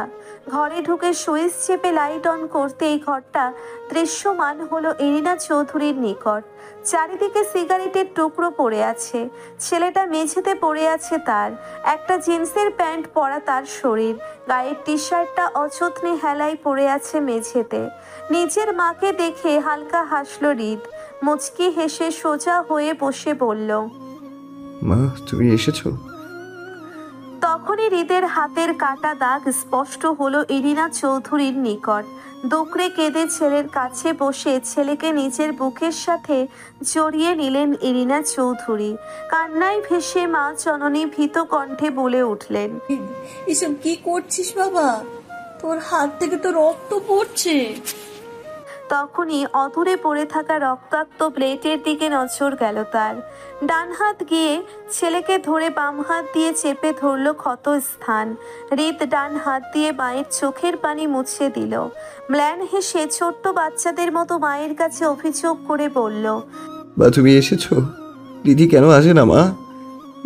ঘরে ঢুকে সুইচ চেপে লাইট অন করতেই ঘরটা দৃশ্যমান হলো ইরিনা চৌধুরীর নিকট। চারিদিকে সিগারেটের টুকরো পড়ে আছে। ছেলেটা মেঝেতে পড়ে আছে, তার একটা জিন্সের প্যান্ট পরা তার শরীর, গায়ের টি শার্টটা অযত্নে হেলায় পড়ে আছে মেঝেতে। নিজের মাকে দেখে হালকা হাসল হৃদ। মুচকি হেসে সোজা হয়ে বসে বলল, মা তুমি এসেছো? তখনই হৃদের হাতের কাটা দাগ স্পষ্ট হলো ইরিনা চৌধুরীর নিকট। দুকড়ে কেঁদে ছেলের কাছে বসে ছেলেকে নিজের বুকের সাথে জড়িয়ে নিলেন ইরিনা চৌধুরী। কান্নায় ভেসে মা জননী ভীত কণ্ঠে বলে উঠলেন, এসব কি করছিস বাবা? তোর হাত থেকে তো রক্ত পড়ছে। তখনই অদূরে পড়ে থাকা রক্তাক্ত প্লেটের দিকে নজর গেল তার। ডান হাত গিয়ে ছেলেকে ধরে বাম হাত দিয়ে চেপে ধরল ক্ষত স্থান। হৃদ ডান হাত দিয়ে মায়ের চোখের পানি মুছে দিল। ম্লান হেসে ছোট্ট বাচ্চাদের মতো মায়ের কাছে অভিযোগ করে বলল, মা তুমি এসেছো? রিধি কেন আসে না মা?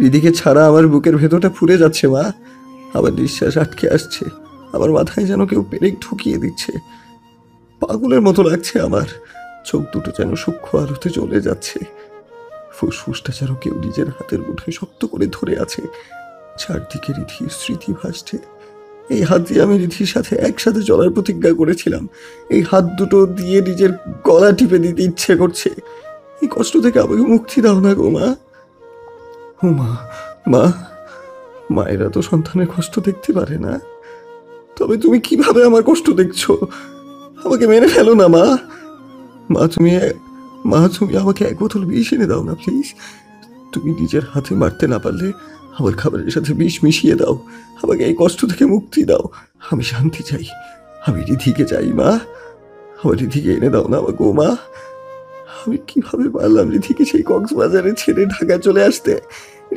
রিধিকে ছাড়া আমার বুকের ভেতরটা ফুলে যাচ্ছে মা। আমার নিঃশ্বাস আটকে আসছে। আমার মাথায় যেন কেউ পেরেক ঢুকিয়ে দিচ্ছে। পাগলের মতো লাগছে আমার। চোখ দুটো যেন সূক্ষ্ম আলোতে জ্বলে যাচ্ছে। ফুসফুসটা যেন কেউ নিজের হাতের মুঠোয় শক্ত করে ধরে আছে। চারদিকে রিধির স্মৃতি ভাসছে। এই হাত দিয়ে আমি রিধির সাথে একসাথে চলার প্রতিজ্ঞা করেছিলাম। এই হাত দুটো দিয়ে নিজের গলা টিপে দিতে ইচ্ছে করছে। এই কষ্ট থেকে আমাকে মুক্তি দাও না গো মা। ও মা, মা, মায়েরা তো সন্তানের কষ্ট দেখতে পারে না। তবে তুমি কিভাবে আমার কষ্ট দেখছো? আমাকে মেরে ফেলো না মা। মা তুমি আমাকে এক বোতল বিষ এনে দাও না প্লিজ। তুমি নিজের হাতে মারতে না পারলে আমার খাবারের সাথে বিষ মিশিয়ে দাও। আমাকে এই কষ্ট থেকে মুক্তি দাও। আমি শান্তি চাই। আমি রিধিকে চাই মা। আমার রিধিকে এনে দাও না গো মা। আমি কিভাবে পারলাম রিধিকে সেই কক্সবাজারে ছেড়ে ঢাকা চলে আসতে?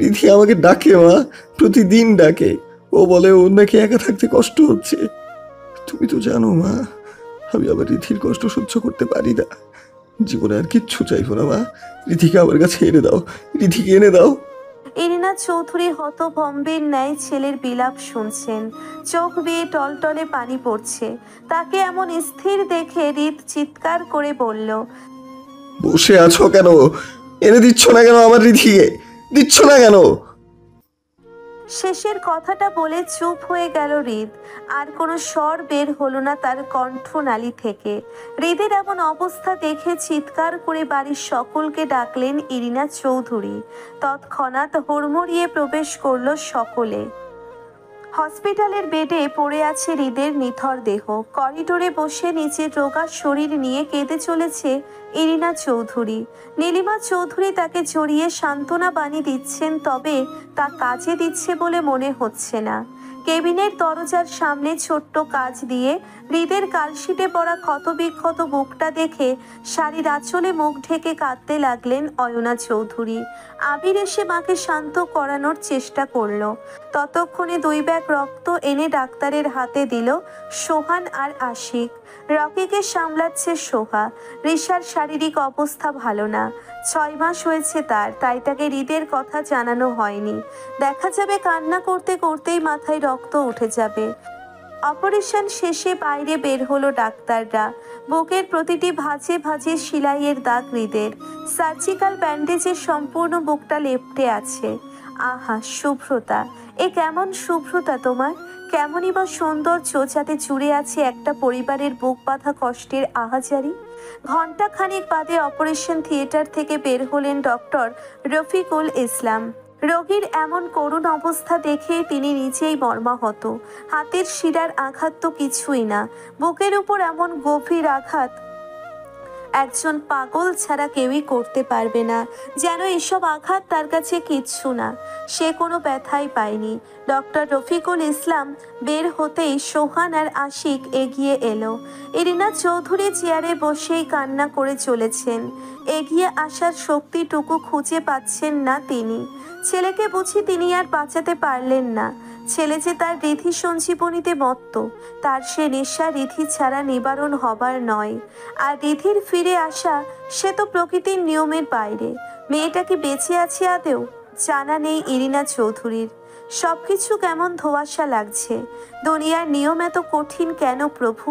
রিধি আমাকে ডাকে মা, প্রতিদিন ডাকে। ও বলে ওর নাকি একা থাকতে কষ্ট হচ্ছে। তুমি তো জানো মা, আমি আবার রিধির কষ্ট সহ্য করতে পারি না। জীবনে আর কিচ্ছু চাইবো না মা। রিধিকে আমার কাছে এনে দাও। রিধিকে এনে দাও। ইরিনা চৌধুরী হতভম্বের ন্যায় ছেলের বিলাপ শুনছেন। চোখ বেয়ে টলটলে পানি পড়ছে। তাকে এমন স্থির দেখে হৃদ চিৎকার করে বলল, বসে আছো কেন? এনে দিচ্ছ না কেন আমার রিধিকে? দিচ্ছ না কেন? শেষের কথাটা বলে চুপ হয়ে গেল হৃদ। আর কোনো স্বর বের হলো না তার কণ্ঠনালী থেকে। হৃদের এমন অবস্থা দেখে চিৎকার করে বাড়ির সকলকে ডাকলেন ইরিনা চৌধুরী। তৎক্ষণাৎ হুড়মুড়িয়ে প্রবেশ করলো সকলে। হসপিটালের বেডে পড়ে আছে হৃদের নিথর দেহ। করিডোরে বসে নিচের রোগা শরীর নিয়ে কেঁদে চলেছে ইরিনা চৌধুরী। নীলিমা চৌধুরী তাকে জড়িয়ে সান্ত্বনা বাণী দিচ্ছেন, তবে তা কাজে দিচ্ছে বলে মনে হচ্ছে না। কেবিনের দরজার সামনে ছোট্ট কাজ দিয়ে হৃদের কালশিটে পড়া ক্ষতবিক্ষত বুকটা দেখে শাড়ির আঁচলে মুখ ঢেকে কাঁদতে লাগলেন অয়না চৌধুরী। আবির এসে মাকে শান্ত করানোর চেষ্টা করলো। ততক্ষণে 2 ব্যাগ রক্ত এনে ডাক্তারের হাতে দিল সোহান আর আশিক। রকিকে সামলাচ্ছে সোহা। রিশার শারীরিক অবস্থা ভালো না। 6 মাস হয়েছে তার, তাই তাকে হৃদের কথা জানানো হয়নি। দেখা যাবে কান্না করতে করতেই মাথায় রক্ত উঠে যাবে। অপারেশন শেষে বাইরে বের হলো ডাক্তাররা। বুকের প্রতিটি ভাঁজে ভাঁজে সেলাইয়ের দাগ হৃদের। সার্জিক্যাল ব্যান্ডেজে সম্পূর্ণ বুকটা লেপ্টে আছে। আহা শুভ্রতা, এ কেমন শুভ্রতা তোমার! কেমনই বা সৌন্দর্য, যাতে জুড়ে আছে একটা পরিবারের বুক বাঁধা কষ্টের আহাজারি। ঘণ্টা খানেক বাদে অপারেশন থিয়েটার থেকে বের হলেন ডক্টর রফিকুল ইসলাম। রোগীর এমন করুণ অবস্থা দেখে তিনি নিজেই মর্মাহত। হাতের শিরার আঘাত তো কিছুই না, বুকের উপর এমন গভীর আঘাত একজন পাগল ছাড়া কেউই করতে পারবে না। যেন এসব আঘাত তার কাছে কিচ্ছু না, সে কোনো ব্যথাই পায়নি। ডক্টর রফিকুল ইসলাম বের হতেই সোহান আর আশিক এগিয়ে এলো। ইরিনা চৌধুরী চেয়ারে বসেই কান্না করে চলেছেন। এগিয়ে আসার শক্তিটুকু খুঁজে পাচ্ছেন না তিনি। ছেলেকে বুঝি তিনি আর বাঁচাতে পারলেন না। ছেলে যে তার রিধি সঞ্জীবনীতে মত্ত, তার সে নেশা রিধি ছাড়া নিবারণ হবার নয়। আর রিধির ফিরে আসা, সে তো প্রকৃতির নিয়মের বাইরে। মেয়েটা কি বেঁচে আছে আদেও? জানা নেই ইরিনা চৌধুরীর। সবকিছু কেমন ধোঁয়াশা লাগছে। দুনিয়ার নিয়ম এত কঠিন কেন প্রভু?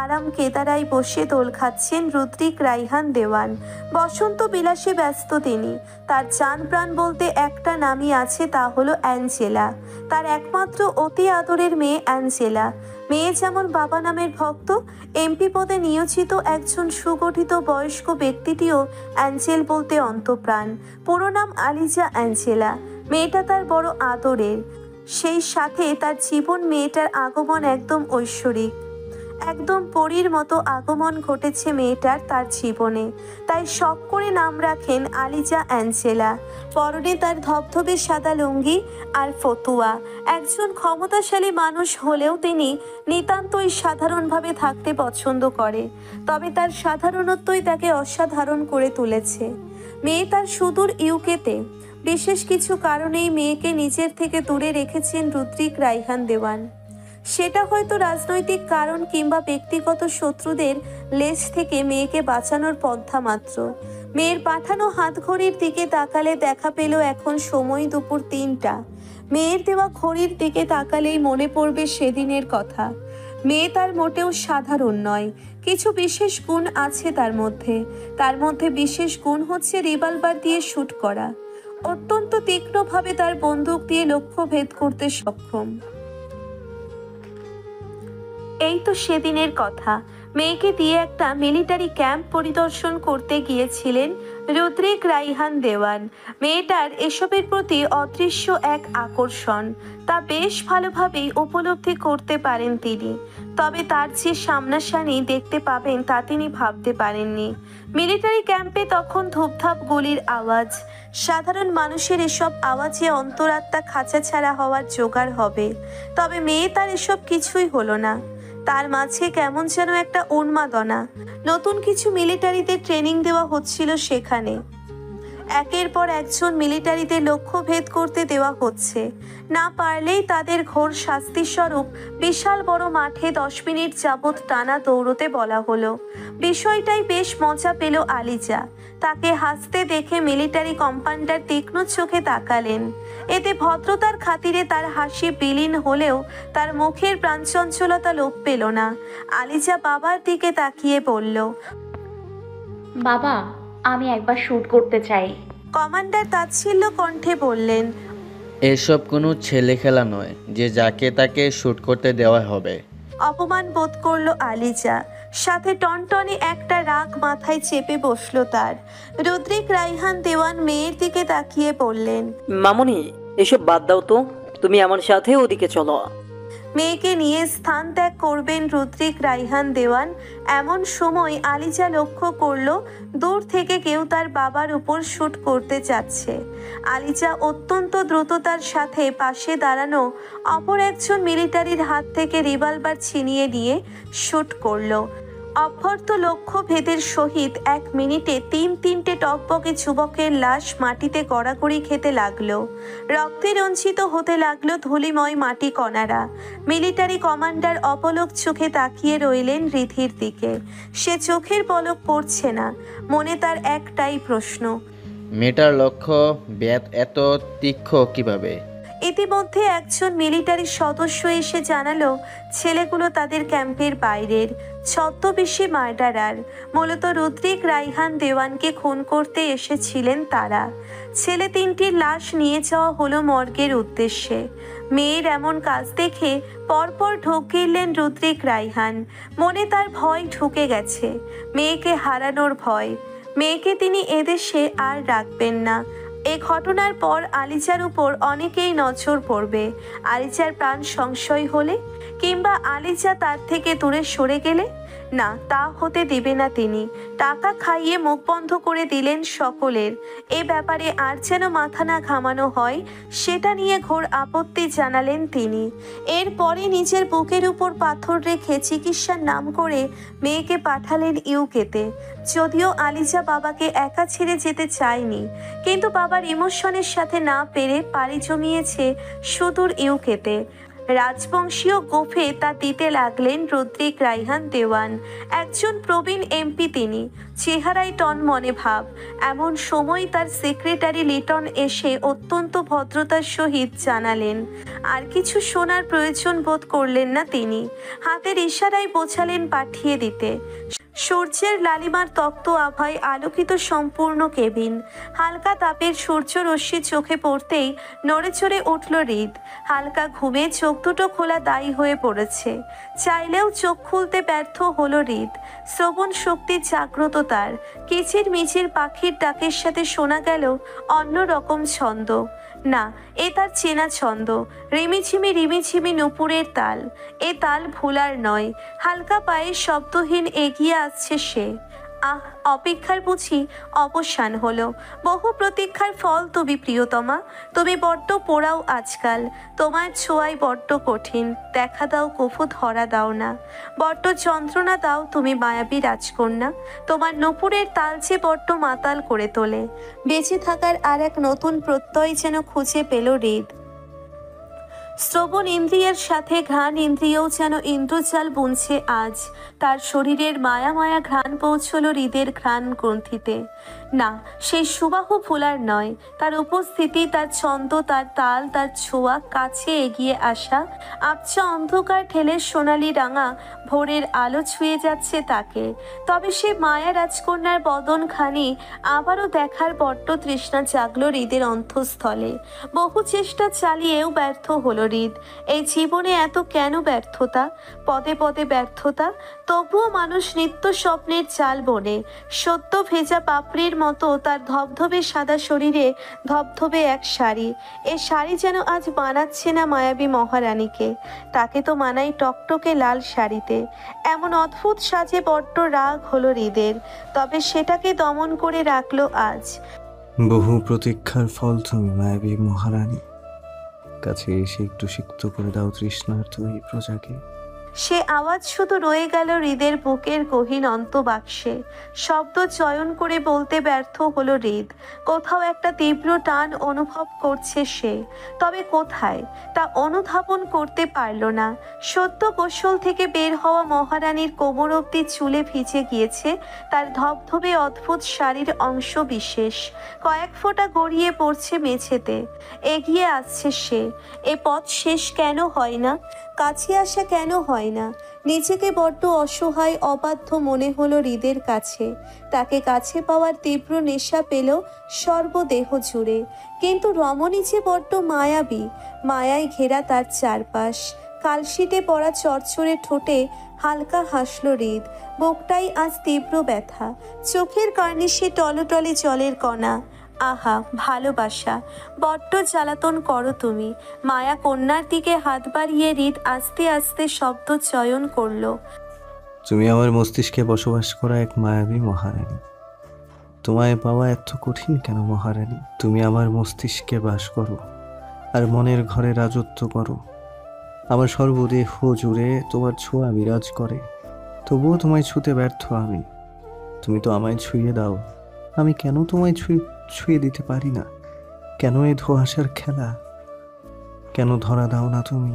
আরাম কেদারায় বসে দোল খাচ্ছেন রুদ্রিক রাইহান দেওয়ান। বসন্ত বিলাসে ব্যস্ত তিনি। তার জান প্রাণ বলতে একটা নামই আছে, তা হলো অ্যাঞ্জেলা। তার একমাত্র অতি আদরের মেয়ে অ্যাঞ্জেলা। মেয়ে যেমন বাবা নামের ভক্ত, এমপি পদে নিয়োজিত একজন সুগঠিত বয়স্ক ব্যক্তিটিও অ্যাঞ্জেল বলতে অন্তঃপ্রাণ। পুরো নাম আলিজা অ্যাঞ্জেলা। মেয়েটা তার বড় আদরের। সেই সাথে তার জীবন মেয়েটার আগমন একদম ঐশ্বরিক, একদম পরীর মতো আগমন ঘটেছে মেয়েটার তার জীবনে। তাই শখ করে নাম রাখেন আলিজা অ্যাঞ্জেলা। পরনে তার ধবধবে সাদা লুঙ্গি আর ফতুয়া। একজন ক্ষমতাশালী মানুষ হলেও তিনি নিতান্তই সাধারণভাবে থাকতে পছন্দ করে। তবে তার সাধারণত্বই তাকে অসাধারণ করে তুলেছে। মেয়ে তার সুদূর ইউকেতে। বিশেষ কিছু কারণেই মেয়েকে নিজের থেকে দূরে রেখেছেন রুদ্রিক রাইহান দেওয়ান। সেটা হয়তো রাজনৈতিক কারণ কিংবা ব্যক্তিগত শত্রুদের লেজ থেকে মেয়েকে বাঁচানোর পন্থা মাত্র। মেয়ের পাঠানো হাতঘড়ির দিকে তাকালে দেখা পেল এখন সময় দুপুর 3টা। মেয়ের দেওয়া ঘড়ির দিকে তাকালেই মনে পড়বে সেদিনের কথা। মেয়ে তার মোটেও সাধারণ নয়, কিছু বিশেষ গুণ আছে তার মধ্যে। তার মধ্যে বিশেষ গুণ হচ্ছে রিভলভার দিয়ে শুট করা। অত্যন্ত তীক্ষ্ণভাবে তার বন্দুক দিয়ে লক্ষ্য ভেদ করতে সক্ষম। এই তো সেদিনের কথা। মেয়েকে দিয়ে একটা মিলিটারি ক্যাম্প পরিদর্শন করতে গিয়েছিলেন রুদ্রিক রাইহান দেওয়ান। মেয়েটার এসবের প্রতি অদৃশ্য এক আকর্ষণ, তা বেশ ভালোভাবেই উপলব্ধি করতে পারেন তিনি। তবে তার যে সামনাসামনি দেখতে পাবেন তা তিনি ভাবতে পারেননি। মিলিটারি ক্যাম্পে তখন ধূপধাপ গুলির আওয়াজ। সাধারণ মানুষের এসব আওয়াজে অন্তরাত্মা খাঁচা ছাড়া হওয়ার জোগাড় হবে। তবে মেয়ে তার এসব কিছুই হলো না। তার মাঝে কেমন যেন একটা উন্মাদনা। নতুন কিছু মিলিটারিতে ট্রেনিং দেওয়া হচ্ছিল সেখানে। একের পর একজন মিলিটারিতে লক্ষ্য ভেদ করতে দেওয়া হচ্ছে। না পারলেই তাদের ঘোর শাস্তিস্বরূপ বিশাল বড় মাঠে 10 মিনিট যাবৎ টানা দৌড়তে বলা হলো। বিষয়টাই বেশ মজা পেল আলিজা। তাকে হাসতে দেখে মিলিটারি কমান্ডার তীক্ষ্ণ চোখে তাকালেন। এতে ভদ্রতার খাতিরে তার হাসি বিলীন হলেও তার মুখের প্রাণচঞ্চলতা লোপ পেল না। আলিজা বাবার দিকে তাকিয়ে বলল, বাবা, আমি একবার শ্যুট করতে চাই। কমান্ডার তাচ্ছিল্য কণ্ঠে বললেন, এসব কোনো ছেলে খেলা নয় যে যাকে তাকে শ্যুট করতে দেওয়া হবে। অপমান বোধ করলো আলিজা। সাথে টনটনে একটা রাগ মাথায় চেপে বসলো তার। রুদ্রিক রাইহান দেওয়ান মেয়ের দিকে তাকিয়ে বললেন, মামুনি, এসব বাদ দাও তো, তুমি আমার সাথে ওদিকে চলো। মেয়েকে নিয়ে স্থান ত্যাগ করবেন রুদ্রিক রাইহান দেওয়ান। এমন সময় আলিজা লক্ষ্য করলো দূর থেকে কেউ তার বাবার উপর শুট করতে যাচ্ছে। আলিজা অত্যন্ত দ্রুততার সাথে পাশে দাঁড়ানো অপর একজন মিলিটারির হাত থেকে রিভলভার ছিনিয়ে নিয়ে শুট করলো। অভ্যর্থ লক্ষ্য ভেদের সহিত 1 মিনিটে 3-3টে টকবকে যুবকের লাশ মাটিতে গড়াগড়ি খেতে লাগলো। রক্তে রঞ্জিত হতে লাগলো ধুলিময় মাটি কণারা। মিলিটারি কমান্ডার অপলক চোখে তাকিয়ে রইলেন রিধির দিকে। সে চোখের পলক পড়ছে না। মনে তার একটাই প্রশ্ন, মেয়েটার লক্ষ্য ব্যাত এত তীক্ষ্ণ কিভাবে? ইতিমধ্যে একজন মিলিটারি সদস্য এসে জানালো ছেলেগুলো তাদের ক্যাম্পের বাইরের ছদ্মবেশী মার্ডারার। মূলত রুদ্রিক রাইহান দেওয়ানকে খুন করতে এসেছিলেন তারা। ছেলে 3টির লাশ নিয়ে যাওয়া হলো মর্গের উদ্দেশ্যে। মেয়ের এমন কাজ দেখে পরপর ঢোক গিললেন রুদ্রিক রাইহান। মনে তার ভয় ঢুকে গেছে, মেয়েকে হারানোর ভয়। মেয়েকে তিনি এদেশে আর রাখবেন না। এই ঘটনার পর আলিজার উপর অনেকেই নজর পড়বে। আলিজার প্রাণ সংশয় হলে, কিংবা আলিজা তার থেকে দূরে সরে গেলে, না, তা হতে দেবে না তিনি। টাকা খাইয়ে মুখ বন্ধ করে দিলেন সকলের। এ ব্যাপারে আর যেন মাথা না ঘামানো হয়, সেটা নিয়ে ঘোর আপত্তি জানালেন তিনি। এরপরে নিজের বুকের উপর পাথর রেখে চিকিৎসার নাম করে মেয়েকে পাঠালেন ইউকেতে। যদিও আলিজা বাবাকে একা ছেড়ে যেতে চায়নি, কিন্তু বাবার ইমোশনের সাথে না পেরে পাড়ি জমিয়েছে সুদূর ইউকেতে। রাজবংশীয় গোফে তা দিতে লাগলেন রদ্রিক রাইহান দেওয়ান। একজন প্রবীণ এমপি তিনি, চেহারায় টনমনে ভাব। এমন সময় তার সেক্রেটারি লিটন এসে অত্যন্ত ভদ্রতার সহিত জানালেন। আর কিছু শোনার প্রয়োজন বোধ করলেন না তিনি, হাতের ইশারায় বোঝালেন পাঠিয়ে দিতে। সূর্যের লালিমার তপ্ত আভায় আলোকিত সম্পূর্ণ কেবিন। হালকা তাপের সূর্যরশ্মি চোখে পড়তেই নড়ে চড়ে উঠল হৃদ। হালকা ঘুমে চোখ দুটো খোলা দায়ী হয়ে পড়েছে, চাইলেও চোখ খুলতে ব্যর্থ হলো হৃদ। শ্রবণ শক্তি জাগ্রত তার। কিচির মিচির পাখির ডাকের সাথে শোনা গেল অন্য রকম ছন্দ। না, এ তার চেনা ছন্দ, রিমিঝিমি রিমিঝিমি নুপুরের তাল। এ তাল ভোলার নয়। হালকা পায়ে শব্দহীন এগিয়ে আসছে সে। আহ, অপেক্ষার বুঝি অবসান হলো। বহু প্রতীক্ষার ফল তুমি প্রিয়তমা। তুমি বড্ড পোড়াও আজকাল। তোমার ছোঁয়ায় বড্ড কঠিন। দেখা দাও কফু, ধরা দাও না। বড্ড যন্ত্রণা দাও তুমি মায়াবী রাজকন্যা। তোমার নূপুরের তাল যে বড্ড মাতাল করে তোলে। বেঁচে থাকার আর এক নতুন প্রত্যয় যেন খুঁজে পেল হৃদ। শ্রবণ ইন্দ্রিয়ের সাথে ঘ্রাণ ইন্দ্রিয়ও যেন ইন্দ্রজাল বুনছে আজ। তার শরীরের মায়া মায়া ঘ্রাণ পৌঁছল হৃদের ঘ্রাণ গ্রন্থিতে। না, সেই সুবাহু ভোলার নয়। তার উপস্থিতি, তার ছন্দ, তার তাল, তার ছোঁয়া, কাছে এগিয়ে আসা। আবছা অন্ধকার ঠেলে সোনালি রাঙা ভোরের আলো ছুঁয়ে যাচ্ছে তাকে। তবে সে মায়া রাজকন্যার বদনখানি আবারও দেখার বড্ড তৃষ্ণা জাগল হৃদের অন্তঃস্থলে। বহু চেষ্টা চালিয়েও ব্যর্থ হলো হৃদ। এই জীবনে এত কেন ব্যর্থতা, পদে পদে ব্যর্থতা। তবুও মানুষ নিত্য স্বপ্নের চাল বনে। সদ্য ভেজা পাপড়ির মতো তার ধবধবে সাদা শরীরে ধবধবে এক শাড়ি। এ শাড়ি যেন আজ মানাচ্ছে না মায়াবী মহারানীকে। তাকে তো মানাই টকটকে লাল শাড়িতে। এমন অদ্ভুত সাজে বড্ড রাগ হলো হৃদের। তবে সেটাকে দমন করে রাখলো আজ। বহু প্রতীক্ষার ফল তুমি মায়াবী মহারানী। কাছে এসে একটু সিক্ত করে দাও তৃষ্ণার্ত এই প্রজাকে। সে আওয়াজ শুধু রয়ে গেল হৃদের বুকের গহীন অন্তবাক্সে। শব্দ চয়ন করে বলতে ব্যর্থ হলো হৃদ। কোথাও একটা তীব্র টান অনুভব করছে সে, তবে কোথায় তা অনুধাবন করতে পারল না। সদ্য গোসল থেকে বের হওয়া মহারানীর কোমর অবধি চুলে ভিজে গিয়েছে তার ধবধবে অদ্ভুত শাড়ির অংশ বিশেষ। কয়েক ফোঁটা গড়িয়ে পড়ছে মেঝেতে। এগিয়ে আসছে সে। এ পথ শেষ কেন হয় না? কাছে আসা কেন হয় না? নিজেকে বড্ড অসহায় অবাধ্য মনে হলো হৃদের কাছে। তাকে কাছে পাওয়ার তীব্র নেশা পেল সর্বদেহ জুড়ে। কিন্তু রমণী যে বড্ড মায়াবী, মায়ায় ঘেরা তার চারপাশ। কালশিটে পড়া চরচরে ঠোঁটে হালকা হাসল হৃদ। বুকটাই আজ তীব্র ব্যথা। চোখের কার্নিশে টলটলে জলের কণা। আহা, ভালোবাসা বড্ড জ্বালাতন করো তুমি। মায়া কন্যার দিকে হাত বাড়িয়ে হৃদ আস্তে আস্তে শব্দ চয়ন করলো। তুমি আমার মস্তিষ্কে বসবাস করা এক মায়াবী মহারানী। তোমায় পাওয়া এত কঠিন কেন মহারানী? তুমি আমার মস্তিষ্কে বাস করো আর মনের ঘরে রাজত্ব করো। আমার সর্বদেহ জুড়ে তোমার ছোঁয়া বিরাজ করে। তবুও তোমায় ছুঁতে ব্যর্থ আমি। তুমি তো আমায় ছুঁয়ে দাও, আমি কেন তোমায় ছুঁয়ে দিতে পারি না? কেন এই ধোঁয়াশার খেলা? কেন ধরা দাও না তুমি?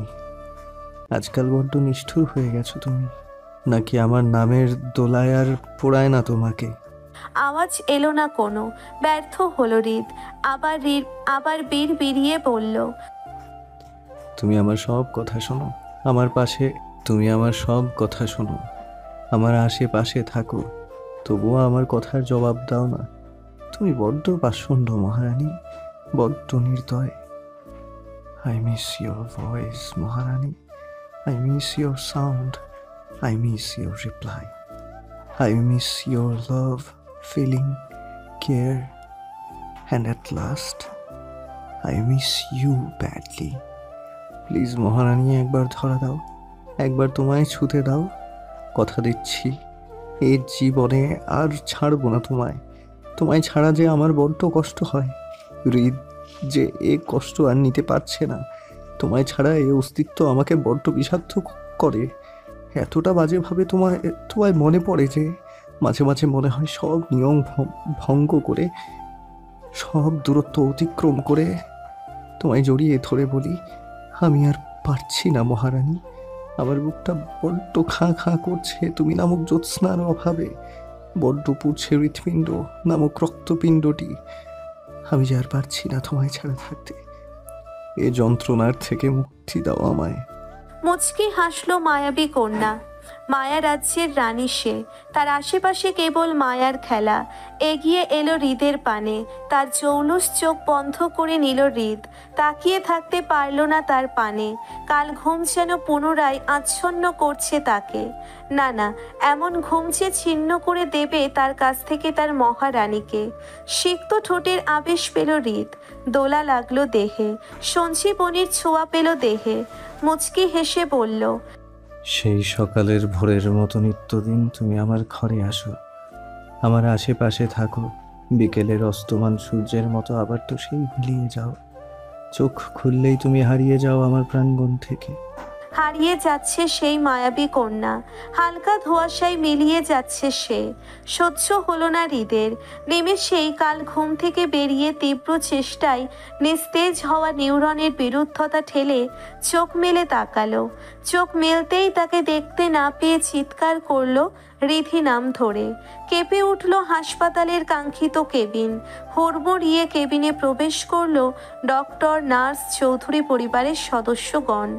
আজকাল বড্ড নিষ্ঠুর হয়ে গেছো তুমি। নাকি আমার নামের দোলায় আর পোড়ায় না তোমাকে? আওয়াজ এলো না কোনো। ব্যর্থ হলো হৃদ। আবার বীর বেরিয়ে বলল, তুমি আমার সব কথা শোনো, আমার পাশে। তুমি আমার সব কথা শোনো, আমার আশেপাশে থাকো, তবুও আমার কথার জবাব দাও না। তুমি বড্ড পাষণ্ড মহারানী, বড্ড নির্দয়। I miss your voice Maharani, I miss your sound, I miss your reply, I miss your love, feeling, care, and at last I miss you badly. Please মহারানী, একবার ধরা দাও, একবার তোমায় ছুতে দাও। কথা দিচ্ছি এই জীবনে আর ছাড়বো না তোমায়। তোমায় ছাড়া যে আমার বড্ড কষ্ট হয়। হৃদ যে এ কষ্ট আর নিতে পারছে না। তোমায় ছাড়া এই অস্তিত্ব আমাকে বড্ড বিষাক্ত করে। এতটা বাজেভাবে তোমায় মনে পড়ে যে মাঝে মাঝে মনে হয় সব নিয়ম ভঙ্গ করে, সব দূরত্ব অতিক্রম করে তোমায় জড়িয়ে ধরে বলি, আমি আর পারছি না মহারানী। আমার বুকটা বড্ড খাঁ খাঁ করছে তুমি নামক জ্যোৎস্নার অভাবে। বড্ড পুড়ছে হৃৎপিণ্ড নামক রক্তপিণ্ডটি। আমি যে আর পারছি না তোমায় ছাড়া থাকতে। এ যন্ত্রণার থেকে মুক্তি দাও আমায়। মুচকি হাসলো মায়াবী কন্যা। মায়া রাজ্যের রানী সে, তার আশেপাশে কেবল মায়ার খেলা। এগিয়ে এলো হৃদের পানে, তার জৌলুস চোখ বন্ধ করে নিল হৃদ। তাকিয়ে থাকতে পারল না তার পানে। কাল ঘুম যেন পুনরায় আচ্ছন্ন করছে তাকে। না না, এমন ঘুম যে ছিন্ন করে দেবে তার কাছ থেকে তার মহারানীকে। সিক্ত ঠোঁটের আবেশ পেল হৃদ, দোলা লাগলো দেহে, সঞ্জীবনীর ছোঁয়া পেল দেহে। মুচকি হেসে বলল, সেই সকালের ভোরের মতো নিত্যদিন তুমি আমার ঘরে আসো, আমার আশেপাশে থাকো। বিকেলের অস্তমান সূর্যের মতো আবার তো সেই মিলিয়ে যাও। চোখ খুললেই তুমি হারিয়ে যাও আমার প্রাঙ্গণ থেকে। হারিয়ে যাচ্ছে সেই মায়াবী কন্যা, হালকা ধোঁয়াশায় মিলিয়ে যাচ্ছে সে। সহ্য হলো না হৃদের। নিমেষেই কাল ঘুম থেকে বেরিয়ে তীব্র চেষ্টায় নিস্তেজ হওয়া নিউরনের বিরুদ্ধতা ঠেলে চোখ মেলে তাকালো। চোখ মেলতেই তাকে দেখতে না পেয়ে চিৎকার করলো রিধি নাম ধরে। কেঁপে উঠল হাসপাতালের কাঙ্ক্ষিত কেবিন। হুড়মুড়িয়ে কেবিনে প্রবেশ করলো ডক্টর, নার্স, চৌধুরী পরিবারের সদস্যগণ।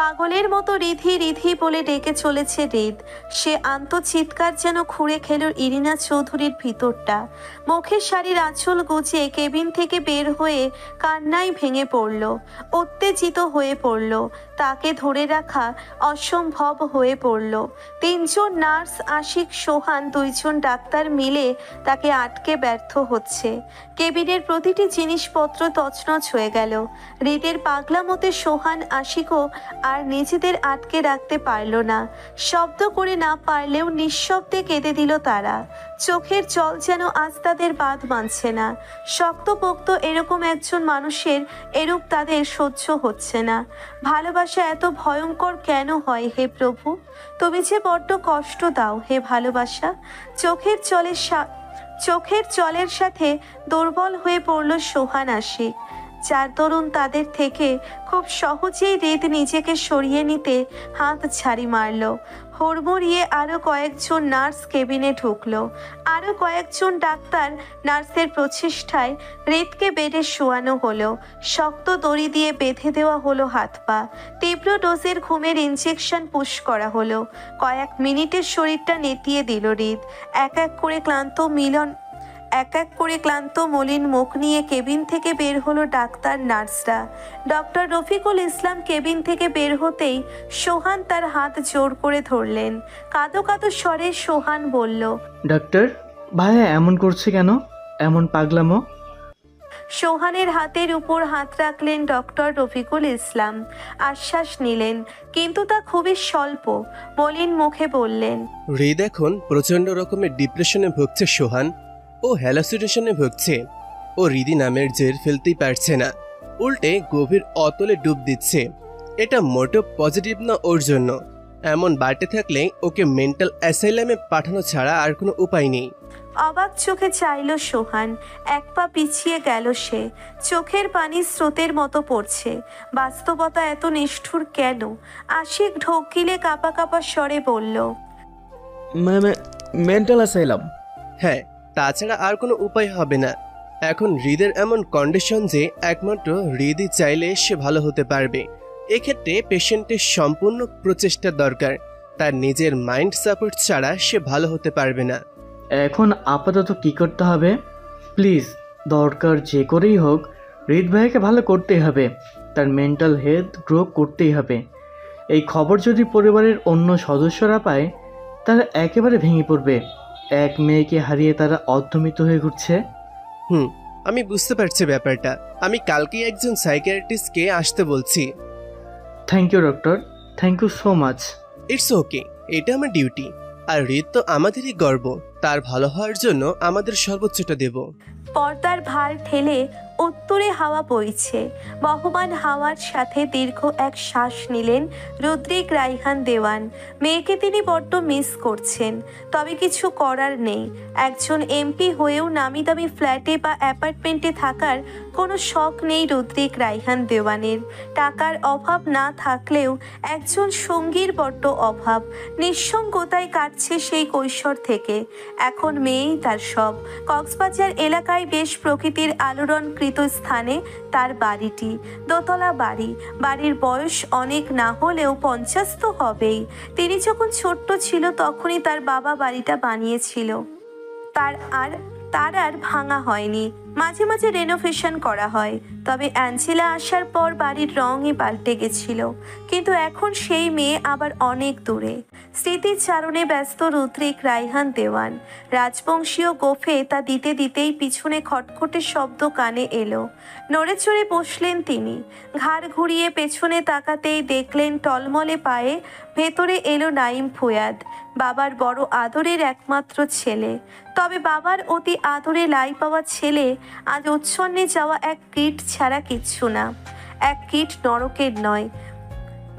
পাগলের মতো রিধি রিধি বলে ডেকে চলেছে হৃদ। সে আন্তচিৎকার যেন খুঁড়ে খেল ইরিনা চৌধুরীর ভিতরটা। মুখের শাড়ির আঁচল গুজে কেবিন থেকে বের হয়ে কান্নায় ভেঙে পড়ল, উত্তেজিত হয়ে পড়ল। তাকে ধরে রাখা অসম্ভব হয়ে পড়ল। তিনজন নার্স, আশিক, সোহান, দুইজন ডাক্তার মিলে তাকে আটকে ব্যর্থ হচ্ছে। কেবিনের প্রতিটি জিনিসপত্র তছনছ হয়ে গেল। হৃদের পাগলা মতে সোহান, আশিকও আর নিজেদের আটকে রাখতে পারল না। শব্দ করে না পারলেও নিঃশব্দে কেঁদে দিল তারা। চোখের জল যেন আজ তাদের বাদ মানছে না। শক্তপোক্ত এরকম একজন মানুষের এরূপ তাদের সহ্য হচ্ছে না। ভালোবাসা এত ভয়ঙ্কর কেন হয় হে প্রভু? তুমি যে বড্ড কষ্ট দাও হে ভালোবাসা। চোখের জলের সাথে দুর্বল হয়ে পড়ল সোহান, আশিক। যার দরুন তাদের থেকে খুব সহজেই হৃদ নিজেকে সরিয়ে নিতে হাত ছাড়ি মারল। হুড়মুড়িয়ে আরও কয়েকজন নার্স কেবিনে ঢুকলো। আরও কয়েকজন ডাক্তার, নার্সের প্রচেষ্টায় হৃদকে বেডে শোয়ানো হলো। শক্ত দড়ি দিয়ে বেঁধে দেওয়া হলো হাত পা। তীব্র ডোজের ঘুমের ইঞ্জেকশন পুশ করা হলো। কয়েক মিনিটের শরীরটা নেতিয়ে দিল হৃদ। এক এক করে ক্লান্ত মলিন মুখ নিয়ে কেবিন থেকে বের হলো ডাক্তার, নার্সরা। ডক্টর রফিকুল ইসলাম কেবিন থেকে বের হতেই সোহান তার হাত জোর করে ধরলেন। কাঁদো কাঁদো স্বরে সোহান বলল, ডাক্তার, ভাইয়া এমন করছে কেন? এমন পাগলামো? সোহানের হাতের উপর হাত রাখলেন ডক্টর রফিকুল ইসলাম। আশ্বাস নিলেন, কিন্তু তা খুবই স্বল্প। মলিন মুখে বললেন, হৃদ এখন প্রচন্ড রকমের ডিপ্রেশনে ভুগছে সোহান। ও হ্যালোসিনেশনে ভুগছে। ও হৃদি নামের জের ফেলতেই পারছে না, উল্টে গভীর অতলে ডুব দিচ্ছে। এটা মোটেও পজিটিভ না ওর জন্য। এমন বাড়তে থাকলে ওকে মেন্টাল অ্যাসাইলামে পাঠানো ছাড়া আর কোনো উপায় নেই। অবাক চোখে চাইল সোহান। এক পা পিছিয়ে গেল সে। চোখের পানি স্রোতের মতো পড়ছে। বাস্তবতা এত নিষ্ঠুর কেন? আশিক ঢোক গিলে কাঁপা কাঁপা স্বরে বলল, মেন্টাল অ্যাসাইলাম। হ্যাঁ, তাছাড়া আর কোনো উপায় হবে না। এখন হৃদের এমন কন্ডিশন যে একমাত্র হৃদই চাইলে সে ভালো হতে পারবে। এক্ষেত্রে পেশেন্টের সম্পূর্ণ প্রচেষ্টা দরকার। তার নিজের মাইন্ড সাপোর্ট ছাড়া সে ভালো হতে পারবে না। এখন আপাতত কি করতে হবে? প্লিজ, দরকার যে করেই হোক হৃদ ভাইকে ভালো করতেই হবে। তার মেন্টাল হেলথ গ্রো করতেই হবে। এই খবর যদি পরিবারের অন্য সদস্যরা পায়, তারা একেবারে ভেঙে পড়বে। এক মেয়েকে হারিয়ে তারা অর্ধমিত হয়ে ঘুরছে। আমি বুঝতে পারছি ব্যাপারটা। আমি কালকেই একজন সাইকিয়াট্রিস্টকে আসতে বলছি। Thank you doctor, thank you so much. It's okay, এটা আমার ডিউটি। আর হৃদ তো আমাদেরই গর্ব, তার ভালো হওয়ার জন্য আমাদের সর্বোচ্চটা দেব। পর্দার ভার ঠেলে উত্তরে হাওয়া বইছে। বহমান হাওয়ার সাথে দীর্ঘ এক শ্বাস নিলেন রুদ্রিক রাইহান দেওয়ান। মেয়েকে তিনি বড্ড মিস করছেন, তবে কিছু করার নেই। একজন এমপি হয়েও নামি দামি ফ্ল্যাটে বা অ্যাপার্টমেন্টে থাকার কোনো শখ নেই রুদ্রিক রাইহান দেওয়ানের। টাকার অভাব না থাকলেও একজন সঙ্গীর বড্ড অভাব। নিঃসঙ্গতায় কাটছে সেই কৈশোর থেকে। এখন মেয়েই তার সব। কক্সবাজার এলাকায় বেশ প্রকৃতির আলোড়নকৃত স্থানে তার বাড়িটি। দোতলা বাড়ি। বাড়ির বয়স অনেক না হলেও 50 তো হবেই। তিনি যখন ছোট্ট ছিল তখনই তার বাবা বাড়িটা বানিয়েছিল। তার আর ভাঙা হয়নি, মাঝে মাঝে রেনোভেশন করা হয়। তবে অ্যাঞ্জেলা আসার পর বাড়ির রঙই পাল্টে গেছিল। কিন্তু এখন সেই মেয়ে আবার অনেক দূরে। স্মৃতিচারণে ব্যস্ত রুদ্রিক রাইহান দেওয়ান। রাজবংশীয় গোফে তা দিতে দিতেই পিছনে খটখটে শব্দ কানে এলো। নড়ে চড়ে বসলেন তিনি। ঘাড় ঘুরিয়ে পেছনে তাকাতেই দেখলেন টলমলে পায়ে ভেতরে এলো নাইম ফুয়াদ, বাবার বড় আদরের একমাত্র ছেলে। তবে বাবার অতি আদরে লাই পাওয়া ছেলে আজ উচ্ছন্নে যাওয়া এক কীট ছাড়া কিচ্ছু না। এক কীট নরকের নয়,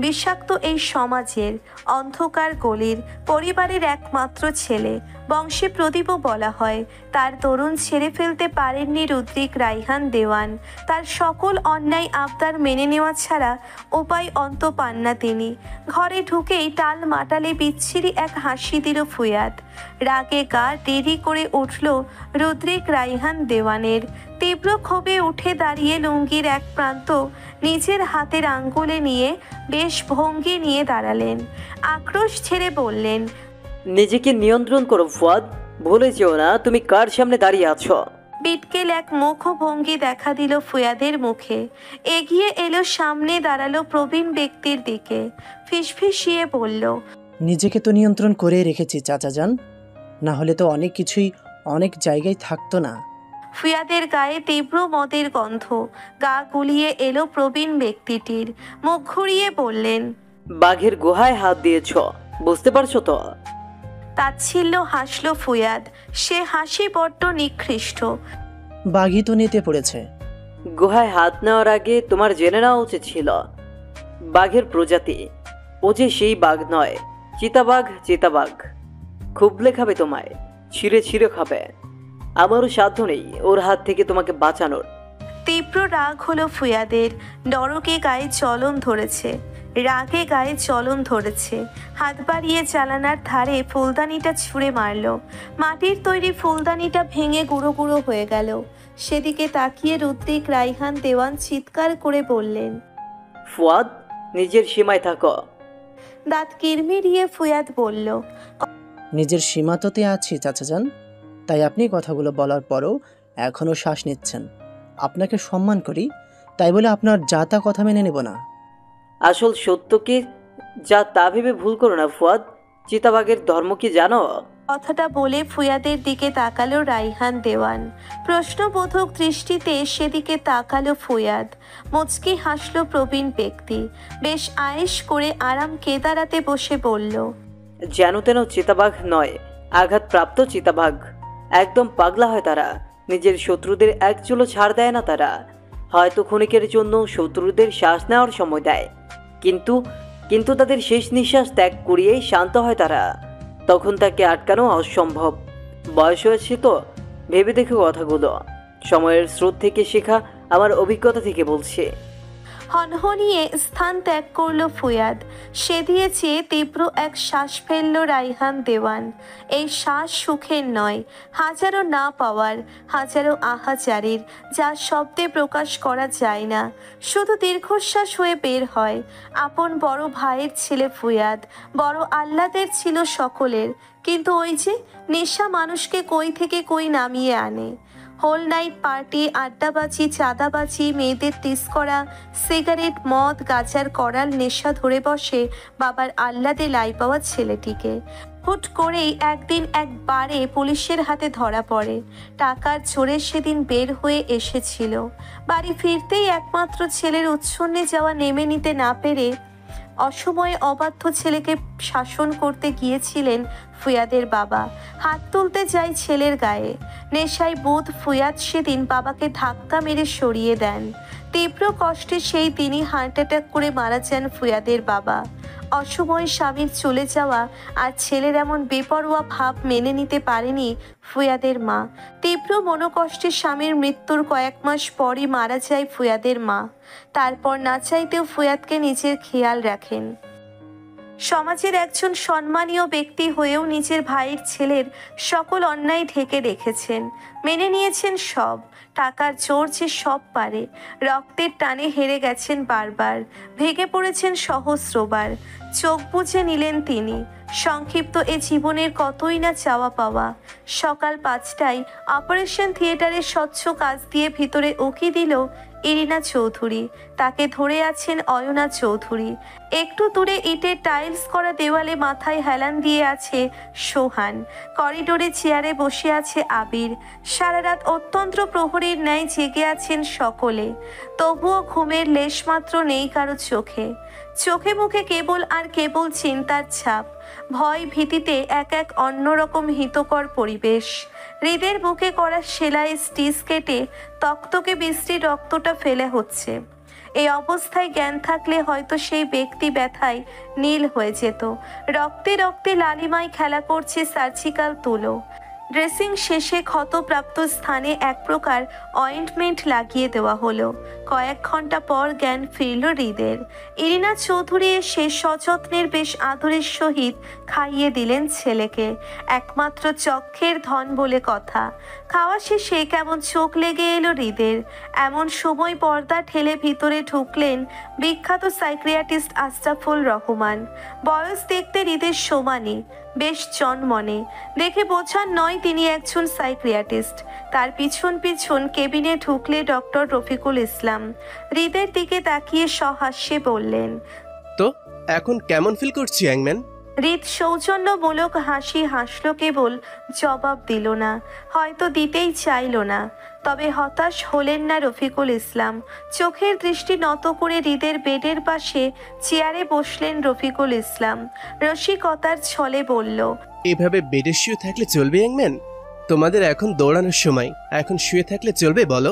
বিষাক্ত এই সমাজের অন্ধকার গলির পরিবারের একমাত্র ছেলে। বংশে প্রদীপও বলা হয়। তার তরুণ ছেড়ে ফেলতে পারেননি রুদ্রিক রাইহান দেওয়ান। তার সকল অন্যায় আবদার মেনে নেওয়া ছাড়া উপায় অন্ত পান না তিনি। ঘরে ঢুকেই টাল মাটালে বিচ্ছিরি এক হাসি দিল ফুয়াদ। রাগে গা দেরি করে উঠল রুদ্রিক রাইহান দেওয়ানের। তীব্র ক্ষোভে উঠে দাঁড়িয়ে লুঙ্গির এক প্রান্ত নিজের হাতের আঙ্গুলে নিয়ে বেশ ভঙ্গি নিয়ে দাঁড়ালেন। আক্রোশ ছেড়ে বললেন, নিজেকে নিয়ন্ত্রণ করো ফুয়াদ, ভুলে যেও না তুমি কার সামনে দাঁড়িয়ে আছো। বিটকেল এক মুখভঙ্গি দেখা দিল ফুয়াদের মুখে। এগিয়ে এলো, সামনে দাঁড়ালো প্রবীণ ব্যক্তির দিকে। ফিসফিসিয়ে বলল, নিজেকে তো নিয়ন্ত্রণ করে রেখেছি চাচাজান, না হলে তো অনেক কিছুই অনেক জায়গায় থাকতো না। ফুয়াদের গায়ে তীব্র মদের গন্ধ। গা গুলিয়ে এলো প্রবীণ ব্যক্তিটির। মুখ ঘুরিয়ে বললেন, বাঘের গুহায় হাত দিয়েছ, বুঝতে পারছো তো? তাচ্ছিল্য হাসল ফুয়াদ। সে হাসি বড্ড নিকৃষ্ট। বাঘই তো নিতে পড়েছে। গুহায় হাত নেওয়ার আগে তোমার জেনে নেওয়া উচিত ছিল বাঘের প্রজাতি। ও যে সেই বাঘ নয়, চিতাবাঘ। খুবলে খাবে তোমায়, ছিঁড়ে ছিঁড়ে খাবে। আমারও সাধ্য নেই ওর হাত থেকে তোমাকে বাঁচানোর। তীব্র রাগ হলো ফুয়াদের। নরকে গায়ে চলন ধরেছে, রাগে গায়ে চলন ধরেছে। হাত বাড়িয়ে জানালার ধারে ফুলদানিটা ছুঁড়ে মারল। মাটির তৈরি ফুলদানিটা ভেঙে গুঁড়ো গুঁড়ো হয়ে গেল। সেদিকে তাকিয়ে রুদ্রিক রাইহান দেওয়ান চিৎকার করে বললেন, ফুয়াদ, নিজের সীমায় থাকো। দাঁত কিরমিরিয়ে ফুয়াদ বলল, নিজের সীমাততে আছি চাচাজান, তাই আপনি কথাগুলো বলার পরও এখনও শ্বাস নিচ্ছেন। আপনাকে সম্মান করি, তাই বলে আপনার যা তা কথা মেনে নেব না। আসল সত্যকে যা তা ভেবে ভুল করো না ফুয়াদ। চিতাবাঘের ধর্ম কি জানো? কথাটা বলে ফুয়াদের দিকে তাকালো রাইহান দেওয়ান। প্রশ্নবোধক দৃষ্টিতে সেদিকে তাকালো ফুয়াদ। মুচকি হাসলো প্রবীণ ব্যক্তি। বেশ আয়েশ করে আরাম কেদারাতে বসে বলল, যেন তেন চিতাবাঘ নয়, আঘাতপ্রাপ্ত চিতাবাঘ। একদম পাগলা হয় তারা। নিজের শত্রুদের এক চুলো ছাড় দেয় না তারা। হয়তো ক্ষণিকের জন্য শত্রুদের শ্বাস নেওয়ার সময় দেয়, কিন্তু তাদের শেষ নিঃশ্বাস ত্যাগ করিয়েই শান্ত হয় তারা। তখন তাকে আটকানো অসম্ভব। বয়স হয়েছে তো, ভেবে দেখো কথাগুলো। সময়ের স্রোত থেকে শেখা, আমার অভিজ্ঞতা থেকে বলছে। হনহনিয়ে স্থান ত্যাগ করলো ফুয়াদ। সে দিয়েছে তীব্র এক শ্বাস ফেললো রাইহান দেওয়ান। এই শ্বাস সুখের নয়, হাজারো না পাওয়ার, হাজারো আহাজারির, যা শব্দে প্রকাশ করা যায় না, শুধু দীর্ঘশ্বাস হয়ে বের হয়। আপন বড় ভাইয়ের ছেলে ফুয়াদ, বড় আহ্লাদের ছিল সকলের। কিন্তু ওই যে নেশা মানুষকে কই থেকে কই নামিয়ে আনে। হোল নাইট পার্টি, আড্ডাবাজি, চাঁদাবাজি, মেয়েদের টিস করা, সিগারেট, মদ, গাঁজার করাল নেশা ধরে বসে বাবার আহ্লাদে লাই পাওয়া ছেলেটিকে। হুট করেই একদিন একবারে পুলিশের হাতে ধরা পড়ে। টাকার জোরে সেদিন বের হয়ে এসেছিল। বাড়ি ফিরতেই একমাত্র ছেলের উচ্ছন্নে যাওয়া নেমে নিতে না পেরে অসময়ে অবাধ্য ছেলেকে শাসন করতে গিয়েছিলেন ফুয়াদের বাবা। হাত তুলতে যায় ছেলের গায়ে। নেশায় বোধ ফুয়াদ সেদিন বাবাকে ধাক্কা মেরে সরিয়ে দেন। তীব্র কষ্টে সেই দিনই হার্ট অ্যাটাক করে মারা যান ফুয়াদের বাবা। অসময়ে স্বামীর চলে যাওয়া আর ছেলের এমন বেপরোয়া ভাব মেনে নিতে পারেনি ফুয়াদের মা। তীব্র মনোকষ্টে স্বামীর মৃত্যুর কয়েক মাস পরই মারা যায় ফুয়াদের মা। তারপর না চাইতেও ফুয়াদকে নিজের খেয়াল রাখেন। সমাজের একজন সম্মানীয় ব্যক্তি হয়েও নিজের ভাইয়ের ছেলের সকল অন্যায় ঢেকে রেখেছেন, মেনে নিয়েছেন সব। টাকার জোর যে সব পারে, রক্তের টানে হেরে গেছেন বারবার, ভেঙে পড়েছেন সহস্রবার। চোখ বুজে নিলেন তিনি। সংক্ষিপ্ত এ জীবনের কতই না চাওয়া পাওয়া। সকাল 5টায় অপারেশন থিয়েটারের স্বচ্ছ কাজ দিয়ে ভিতরে উকি দিল ইরিনা চৌধুরী। তাকে ধরে আছেন অয়না চৌধুরী। একটু দূরে ইটের টাইলস করা দেওয়ালে মাথায় হেলান দিয়ে আছে সোহান। করিডোরে চেয়ারে বসে আছে আবির। সারা রাত অত্যন্ত প্রহরীর ন্যায় জেগে আছেন সকলে। তবুও ঘুমের লেশমাত্র নেই কারো চোখে। চোখে মুখে কেবল আর কেবল চিন্তার ছাপ। ভয় ভীতিতে এক এক অন্যরকম হিতকর পরিবেশ। হৃদের বুকে করা সেলাই স্টিচ কেটে তক্তকে বৃষ্টি রক্তটা ফেলে হচ্ছে। এই অবস্থায় জ্ঞান থাকলে হয়তো সেই ব্যক্তি ব্যথায় নীল হয়ে যেত। রক্তে রক্তে লালিমায় খেলা করছে সার্জিক্যাল তুলো। ড্রেসিং শেষে ক্ষতপ্রাপ্ত স্থানে এক প্রকার অয়েন্টমেন্ট লাগিয়ে দেওয়া হলো। কয়েক ঘন্টা পর জ্ঞান ফিরল হৃদের। ইরিনা চৌধুরী এসে সযত্নের বেশ আদরের সহিত খাইয়ে দিলেন ছেলেকে। একমাত্র চক্ষের ধন বলে কথা। খাওয়া শেষে কেমন চোখ লেগে এলো হৃদের। এমন সময় পর্দা ঠেলে ভিতরে ঢুকলেন বিখ্যাত সাইকিয়াট্রিস্ট আশরাফুল রহমান। বয়স দেখতে হৃদের সমানই, বেশ জনমনে। দেখে বোঝার নয় তিনি একজন সাইকিয়াট্রিস্ট। তার পিছন পিছন কেবিনে ঢুকলে ডক্টর রফিকুল ইসলাম। হৃদের দিকে তাকিয়ে সহাস্যে বললেন, তো এখন কেমন ফিল করছি অ্যাংম্যান? হৃদ সৌজন্যমূলক হাসি হাসল, কেবল জবাব দিল না। হয়তো দিতেই চাইল না। তবে হতাশ হলেন না রফিকুল ইসলাম। চোখের দৃষ্টি নত করে হৃদের বেডের পাশে চেয়ারে বসলেন রফিকুল ইসলাম। রসিকতার ছলে বলল, এভাবে বেডে শুয়ে থাকলে চলবে অ্যাংম্যান? তোমাদের এখন দৌড়ানোর সময়, এখন শুয়ে থাকলে চলবে বলো?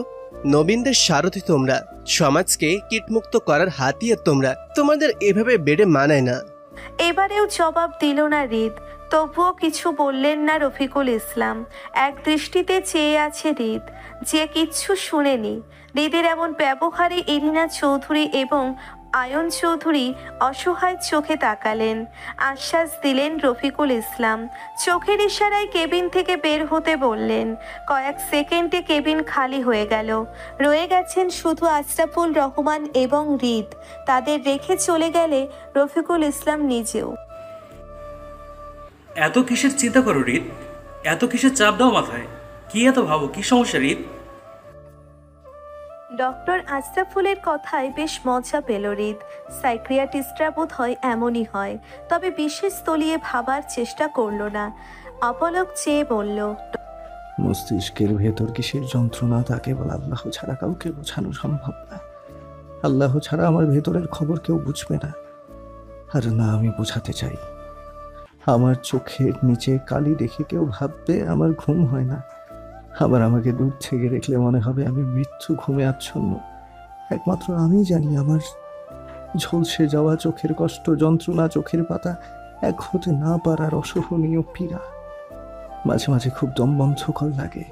নবীনদের সারথি তোমরা, সমাজকে কীটমুক্ত করার হাতিয়ার তোমরা। তোমাদের এভাবে বেডে মানায় না। এবারেও জবাব দিল না হৃদ। তবুও কিছু বললেন না রফিকুল ইসলাম। এক দৃষ্টিতে চেয়ে আছে হৃদ, যে কিচ্ছু শুনেনি। হৃদের এমন ব্যবহারে ইরিনা চৌধুরী এবং আয়ন চৌধুরী অসহায় চোখে তাকালেন। আশ্বাস দিলেন রফিকুল ইসলাম। চোখের ইশারায় কেবিন থেকে বের হতে বললেন। কয়েক সেকেন্ডে কেবিন খালি হয়ে গেল। রয়ে গেছেন শুধু আশরাফুল রহমান এবং হৃদ। তাদের রেখে চলে গেলে রফিকুল ইসলাম নিজেও। এত কিসের চিন্তা করো হৃদ? এত কিসের চাপ দাও মাথায়? কি এত ভাবো? কি সমস্যা হৃদ? ডক্টর আশরাফুলের কথায় বেশ মজা পেল হৃদ। সাইকিয়াট্রিস্টরা বোধ হয় এমনই হয়। তবে বিশেষ তলিয়ে ভাবার চেষ্টা করলো না। অপলক চেয়ে বলল, মস্তিষ্কের ভেতর কিসের যন্ত্রণা তা কেবল আল্লাহ ছাড়া কাউকে বোঝানো সম্ভব না। আল্লাহ ছাড়া আমার ভেতরের খবর কেউ বুঝবে না, আর না আমি বোঝাতে চাই। আমার চোখের নিচে কালি দেখে কেউ ভাববে আমার ঘুম হয় না। আবার আমাকে দূর থেকে দেখলে মনে হবে আমি মৃত্যু ঘুমে আচ্ছন্ন। একমাত্র আমি জানি আমার ঝলসে যাওয়া চোখের কষ্ট, যন্ত্রণা, চোখের পাতা এক হতে না পারার অসহনীয় পীড়া। মাঝে মাঝে খুব দমবন্ধকর লাগে,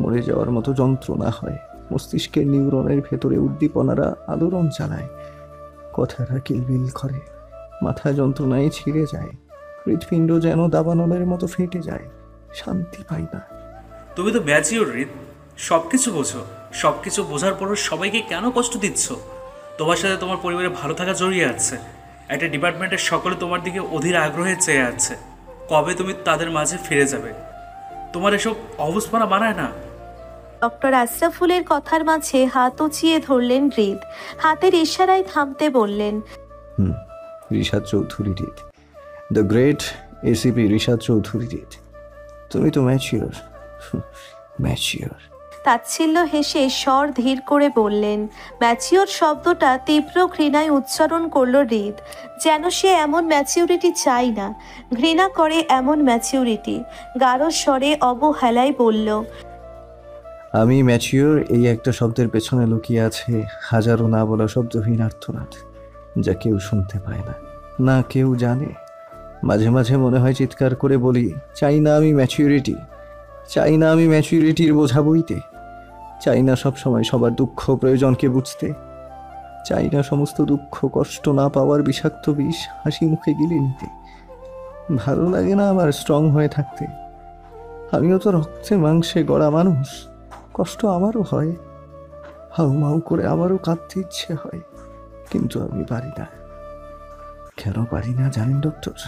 মরে যাওয়ার মতো যন্ত্রণা হয়। মস্তিষ্কের নিউরনের ভেতরে উদ্দীপনারা আলোড়ন চালায়, কথাটা কিলবিল করে, মাথা যন্ত্রণায় ছিঁড়ে যায়, হৃৎপিণ্ড যেন দাবানলের মতো ফেটে যায়, শান্তি পাই না। তুমি তো ম্যাচিওর হৃদ, সবকিছু বোঝো। সবকিছু বোঝার পরও সবাইকে কেন কষ্ট দিচ্ছ? তোমার সাথে তোমার পরিবারে ভালো থাকা জড়িয়ে আছে। একটা ডিপার্টমেন্টের সকলে তোমার দিকে অধীর আগ্রহে চেয়ে আছে। কবে তুমি তাদের মাঝে ফিরে যাবে? তোমার এসব অবস্থানা বানায় না। ডক্টর আশরাফুলের কথার মাঝে হাত উঁচিয়ে ধরলেন হৃদ। হাতের ইশারায় থামতে বললেন, Rishad Chowdhury Hrid, the great ACP Rishad Chowdhury Rid, তুমি তো ম্যাচিওর। ম্যাচিওর। তাচ্ছিল্য হেসে স্বর ধীর করে বললেন। ম্যাচিওর শব্দটা তীব্র ঘৃণায় উচ্চারণ করলো হৃদ, যেন সে এমন ম্যাচিউরিটি চাই না, ঘৃণা করে এমন ম্যাচিউরিটি। গাঢ় স্বরে অবহেলায় বলল, আমি ম্যাচিওর এই একটা শব্দের পেছনে লুকিয়ে আছে হাজারো না বলা শব্দহীন আর্তনাদ, যা কেউ শুনতে পায় না, না কেউ জানে। মাঝে মাঝে মনে হয় চিৎকার করে বলি, চাই না আমি ম্যাচিউরিটি, চাই না আমি ম্যাচিউরিটির বোঝা বইতে, চাই না সবসময় সবার দুঃখ প্রয়োজনকে বুঝতে, চাই না সমস্ত দুঃখ কষ্ট না পাওয়ার বিষাক্ত বিষ হাসি মুখে গিলে নিতে। ভালো লাগে না আমার স্ট্রং হয়ে থাকতে। আমিও তো রক্তে মাংসে গড়া মানুষ, কষ্ট আমারও হয়, হাউ মাউ করে আমারও কাঁদতে ইচ্ছে হয়, কিন্তু আমি পারি না। কেন পারি না জানেন ডক্টর?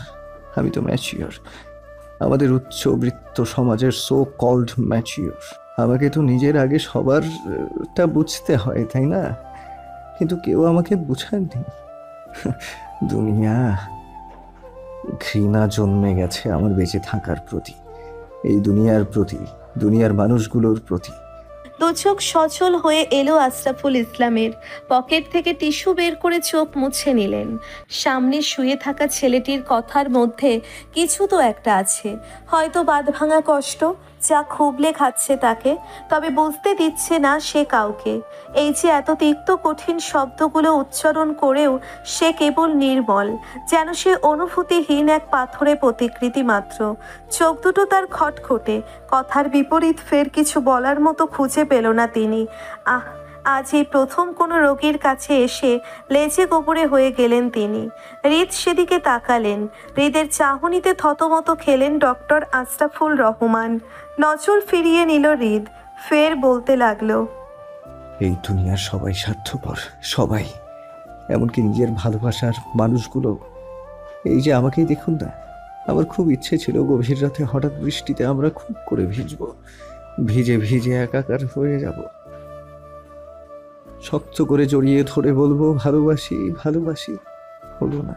আমি তো ম্যাচিওর, আমাদের উচ্চবৃত্ত সমাজের সো কল্ড ম্যাচিওর। আমাকে তো নিজের আগে সবারটা বুঝতে হয়, তাই না? কিন্তু কেউ আমাকে বুঝায়নি। দুনিয়া ঘৃণা জন্মে গেছে আমার বেঁচে থাকার প্রতি, এই দুনিয়ার প্রতি, দুনিয়ার মানুষগুলোর প্রতি। দু চোখ সচল হয়ে এলো আশরাফুল ইসলামের। পকেট থেকে টিস্যু বের করে চোখ মুছে নিলেন। সামনে শুয়ে থাকা ছেলেটির কথার মধ্যে কিছু তো একটা আছে, হয়তো বাঁধ ভাঙা কষ্ট যা খুবলে খাচ্ছে তাকে, তবে বুঝতে দিচ্ছে না সে কাউকে। এই যে এত তিক্ত কঠিন শব্দগুলো উচ্চারণ করেও সে কেবল নির্মল, যেন সে অনুভূতিহীন এক পাথরে প্রতিকৃতি মাত্র। চোখ দুটো তার খটখটে, কথার বিপরীত ফের কিছু বলার মতো খুঁজে পেল না তিনি। আজ এই প্রথম কোনো রোগীর কাছে এসে লেজে গোবরে হয়ে গেলেন তিনি। হৃদ সেদিকে তাকালেন। হৃদের চাহনিতে থতমত খেলেন ডক্টর আশরাফুল রহমান। নজর ফিরিয়ে নিল হৃদ, ফের বলতে লাগলো, এই দুনিয়ার সবাই স্বার্থপর, সবাই, এমনকি নিজের ভালোবাসার মানুষগুলো। এই যে আমাকেই দেখুন না, আমার খুব ইচ্ছে ছিল গভীর রাতে হঠাৎ বৃষ্টিতে আমরা খুব করে ভিজব, ভিজে ভিজে একাকার হয়ে যাব, শক্ত করে জড়িয়ে ধরে বলবো ভালোবাসি ভালোবাসি। হলো না,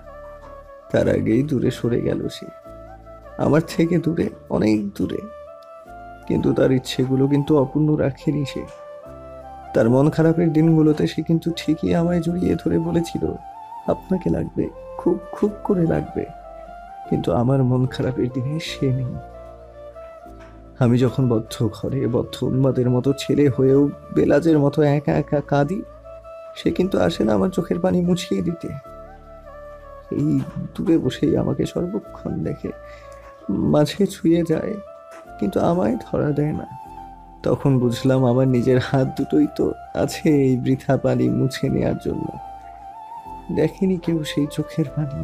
তার আগেই দূরে সরে গেল সে, আমার থেকে দূরে, অনেক দূরে। কিন্তু তার ইচ্ছেগুলো কিন্তু অপূর্ণ রাখেনি সে। তার মন খারাপের দিনগুলোতে সে কিন্তু ঠিকই আমায় জড়িয়ে ধরে বলেছিল, আপনাকে লাগবে, খুব খুব করে লাগবে। কিন্তু আমার মন খারাপের দিনে সে নেই। আমি যখন বদ্ধ ঘরে বদ্ধ উন্মাদের মতো ছেলে হয়েও বেলাজের মতো একা একা কাঁদি, সে কিন্তু আসে না আমার চোখের পানি মুছিয়ে দিতে। এই দূরে বসেই আমাকে সর্বক্ষণ দেখে, মাঝে ছুঁয়ে যায়, কিন্তু আমায় ধরা দেয় না। তখন বুঝলাম আমার নিজের হাত দুটোই তো আছে এই বৃথা পানি মুছে নেওয়ার জন্য। দেখেনি কেউ সেই চোখের পানি।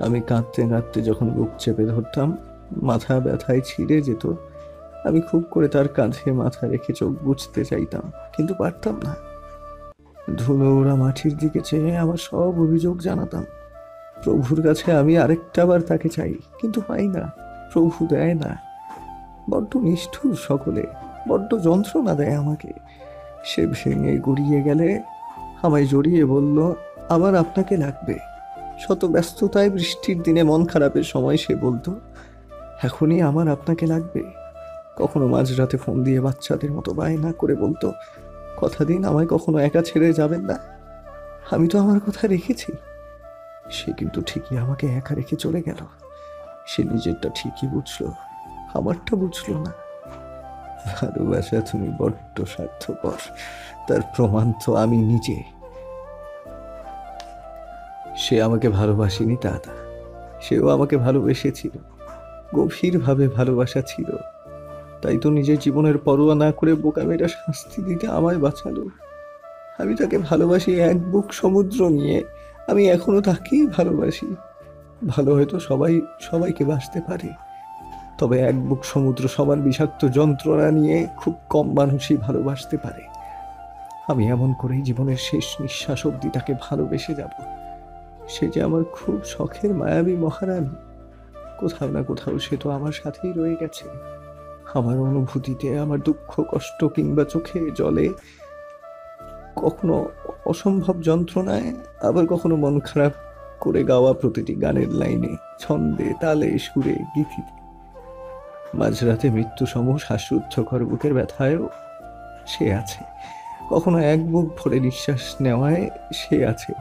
আমি কাঁদতে কাঁদতে যখন বুক চেপে ধরতাম, মাথা ব্যথায় ছিঁড়ে যেত, আমি খুব করে তার কাঁধে মাথা রেখে চোখ বুঝতে চাইতাম, কিন্তু পারতাম না। ধুলো ওরা মাটির দিকে চেয়ে আমার সব অভিযোগ জানাতাম। প্রভুর কাছে আমি আরেকটা বার তাকে চাই, কিন্তু পাই না, প্রভু দেয় না। বড্ড নিষ্ঠুর সকলে, বড্ড যন্ত্রণা দেয় আমাকে। সে ভেঙে গড়িয়ে গেলে আমায় জড়িয়ে বলল, আমার আপনাকে লাগবে। শত ব্যস্ততায় বৃষ্টির দিনে মন খারাপের সময় সে বলতো, এখনই আমার আপনাকে লাগবে। কখনো মাঝরাতে ফোন দিয়ে বাচ্চাদের মতো বায়না করে বলতো, কথা দিন আমায় কখনো একা ছেড়ে যাবেন না। আমি তো আমার কথা রেখেছি। সে কিন্তু ঠিকই আমাকে একা রেখে চলে গেল। সে নিজেরটা ঠিকই বুঝলো, আমারটা বুঝলো না। ভালোবাসা তুমি বড্ড স্বার্থপর, তার প্রমাণ তো আমি নিজে। সে আমাকে ভালোবাসেনি তা না, সেও আমাকে ভালোবেসেছিল, গভীরভাবে ভালোবাসা ছিল। তাই তো নিজের জীবনের পরোয়া না করে বোকামেটা শাস্তি দিতে আমায় বাঁচালো। আমি তাকে ভালোবাসি এক বুক সমুদ্র নিয়ে, আমি এখনো তাকেই ভালোবাসি। ভালো হয়তো সবাইকে বাসতে পারে, তবে এক বুক সমুদ্র সবার বিষাক্ত যন্ত্রণা নিয়ে খুব কম মানুষই ভালোবাসতে পারে। আমি এমন করেই জীবনের শেষ নিঃশ্বাস অবধি তাকে ভালোবেসে যাব। সে যে আমার খুব শখের মায়াবী মহারানী। কোথাও না কোথাও সে তো আমার সাথেই রয়ে গেছে, আমার অনুভূতিতে, আমার দুঃখ কষ্ট কিংবা চোখে জলে, কখনো অসম্ভব যন্ত্রণায়, আবার কখনো মন খারাপ করে গাওয়া প্রতিটি গানের লাইনে, ছন্দে, তালে, সুরে, গীতিতে। মাঝরাতে মৃত্যু সম শ্বাসরুদ্ধকর বুকের ব্যথায়ও সে আছে, কখনো এক বুক ভরে নিঃশ্বাস নেওয়ায় সে আছে,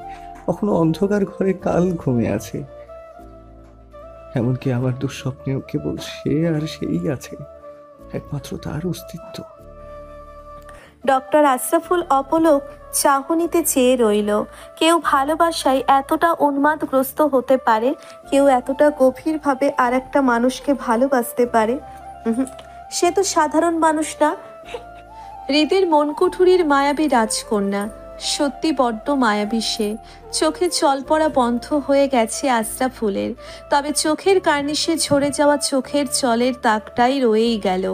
কখনো অন্ধকার ঘরে কাল ঘুমে আছে। এমনকি আমার দুঃস্বপ্নেও কেবল সে আর সেই আছে, একমাত্র তার অস্তিত্ব। ডক্টর আশরাফুল অপলক চাহনিতে চেয়ে রইল। কেউ ভালোবাসায় এতটা উন্মাদগ্রস্ত হতে পারে, কেউ এতটা গভীরভাবে আর একটা মানুষকে ভালোবাসতে পারে। সে তো সাধারণ মানুষ না, হৃদের মনকুঠুরির মায়াবী রাজকন্যা। সত্যি বড্ড মায়াবী সে। চোখে জল পড়া বন্ধ হয়ে গেছে আশরাফুলের, তবে চোখের কার্নিশে ঝরে যাওয়া চোখের জলের দাগটাই রয়েই গেল।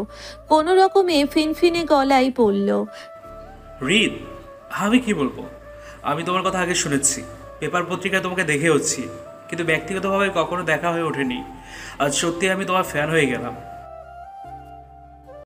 কোনো রকমে ফিনফিনে গলায় বলল, রিদ, আমি কি বলবো? আমি তোমার কথা আগে শুনেছি, পেপার পত্রিকায় তোমাকে দেখেওছি, কিন্তু ব্যক্তিগতভাবে কখনো দেখা হয়ে ওঠেনি। আজ সত্যি আমি তোমার ফ্যান হয়ে গেলাম।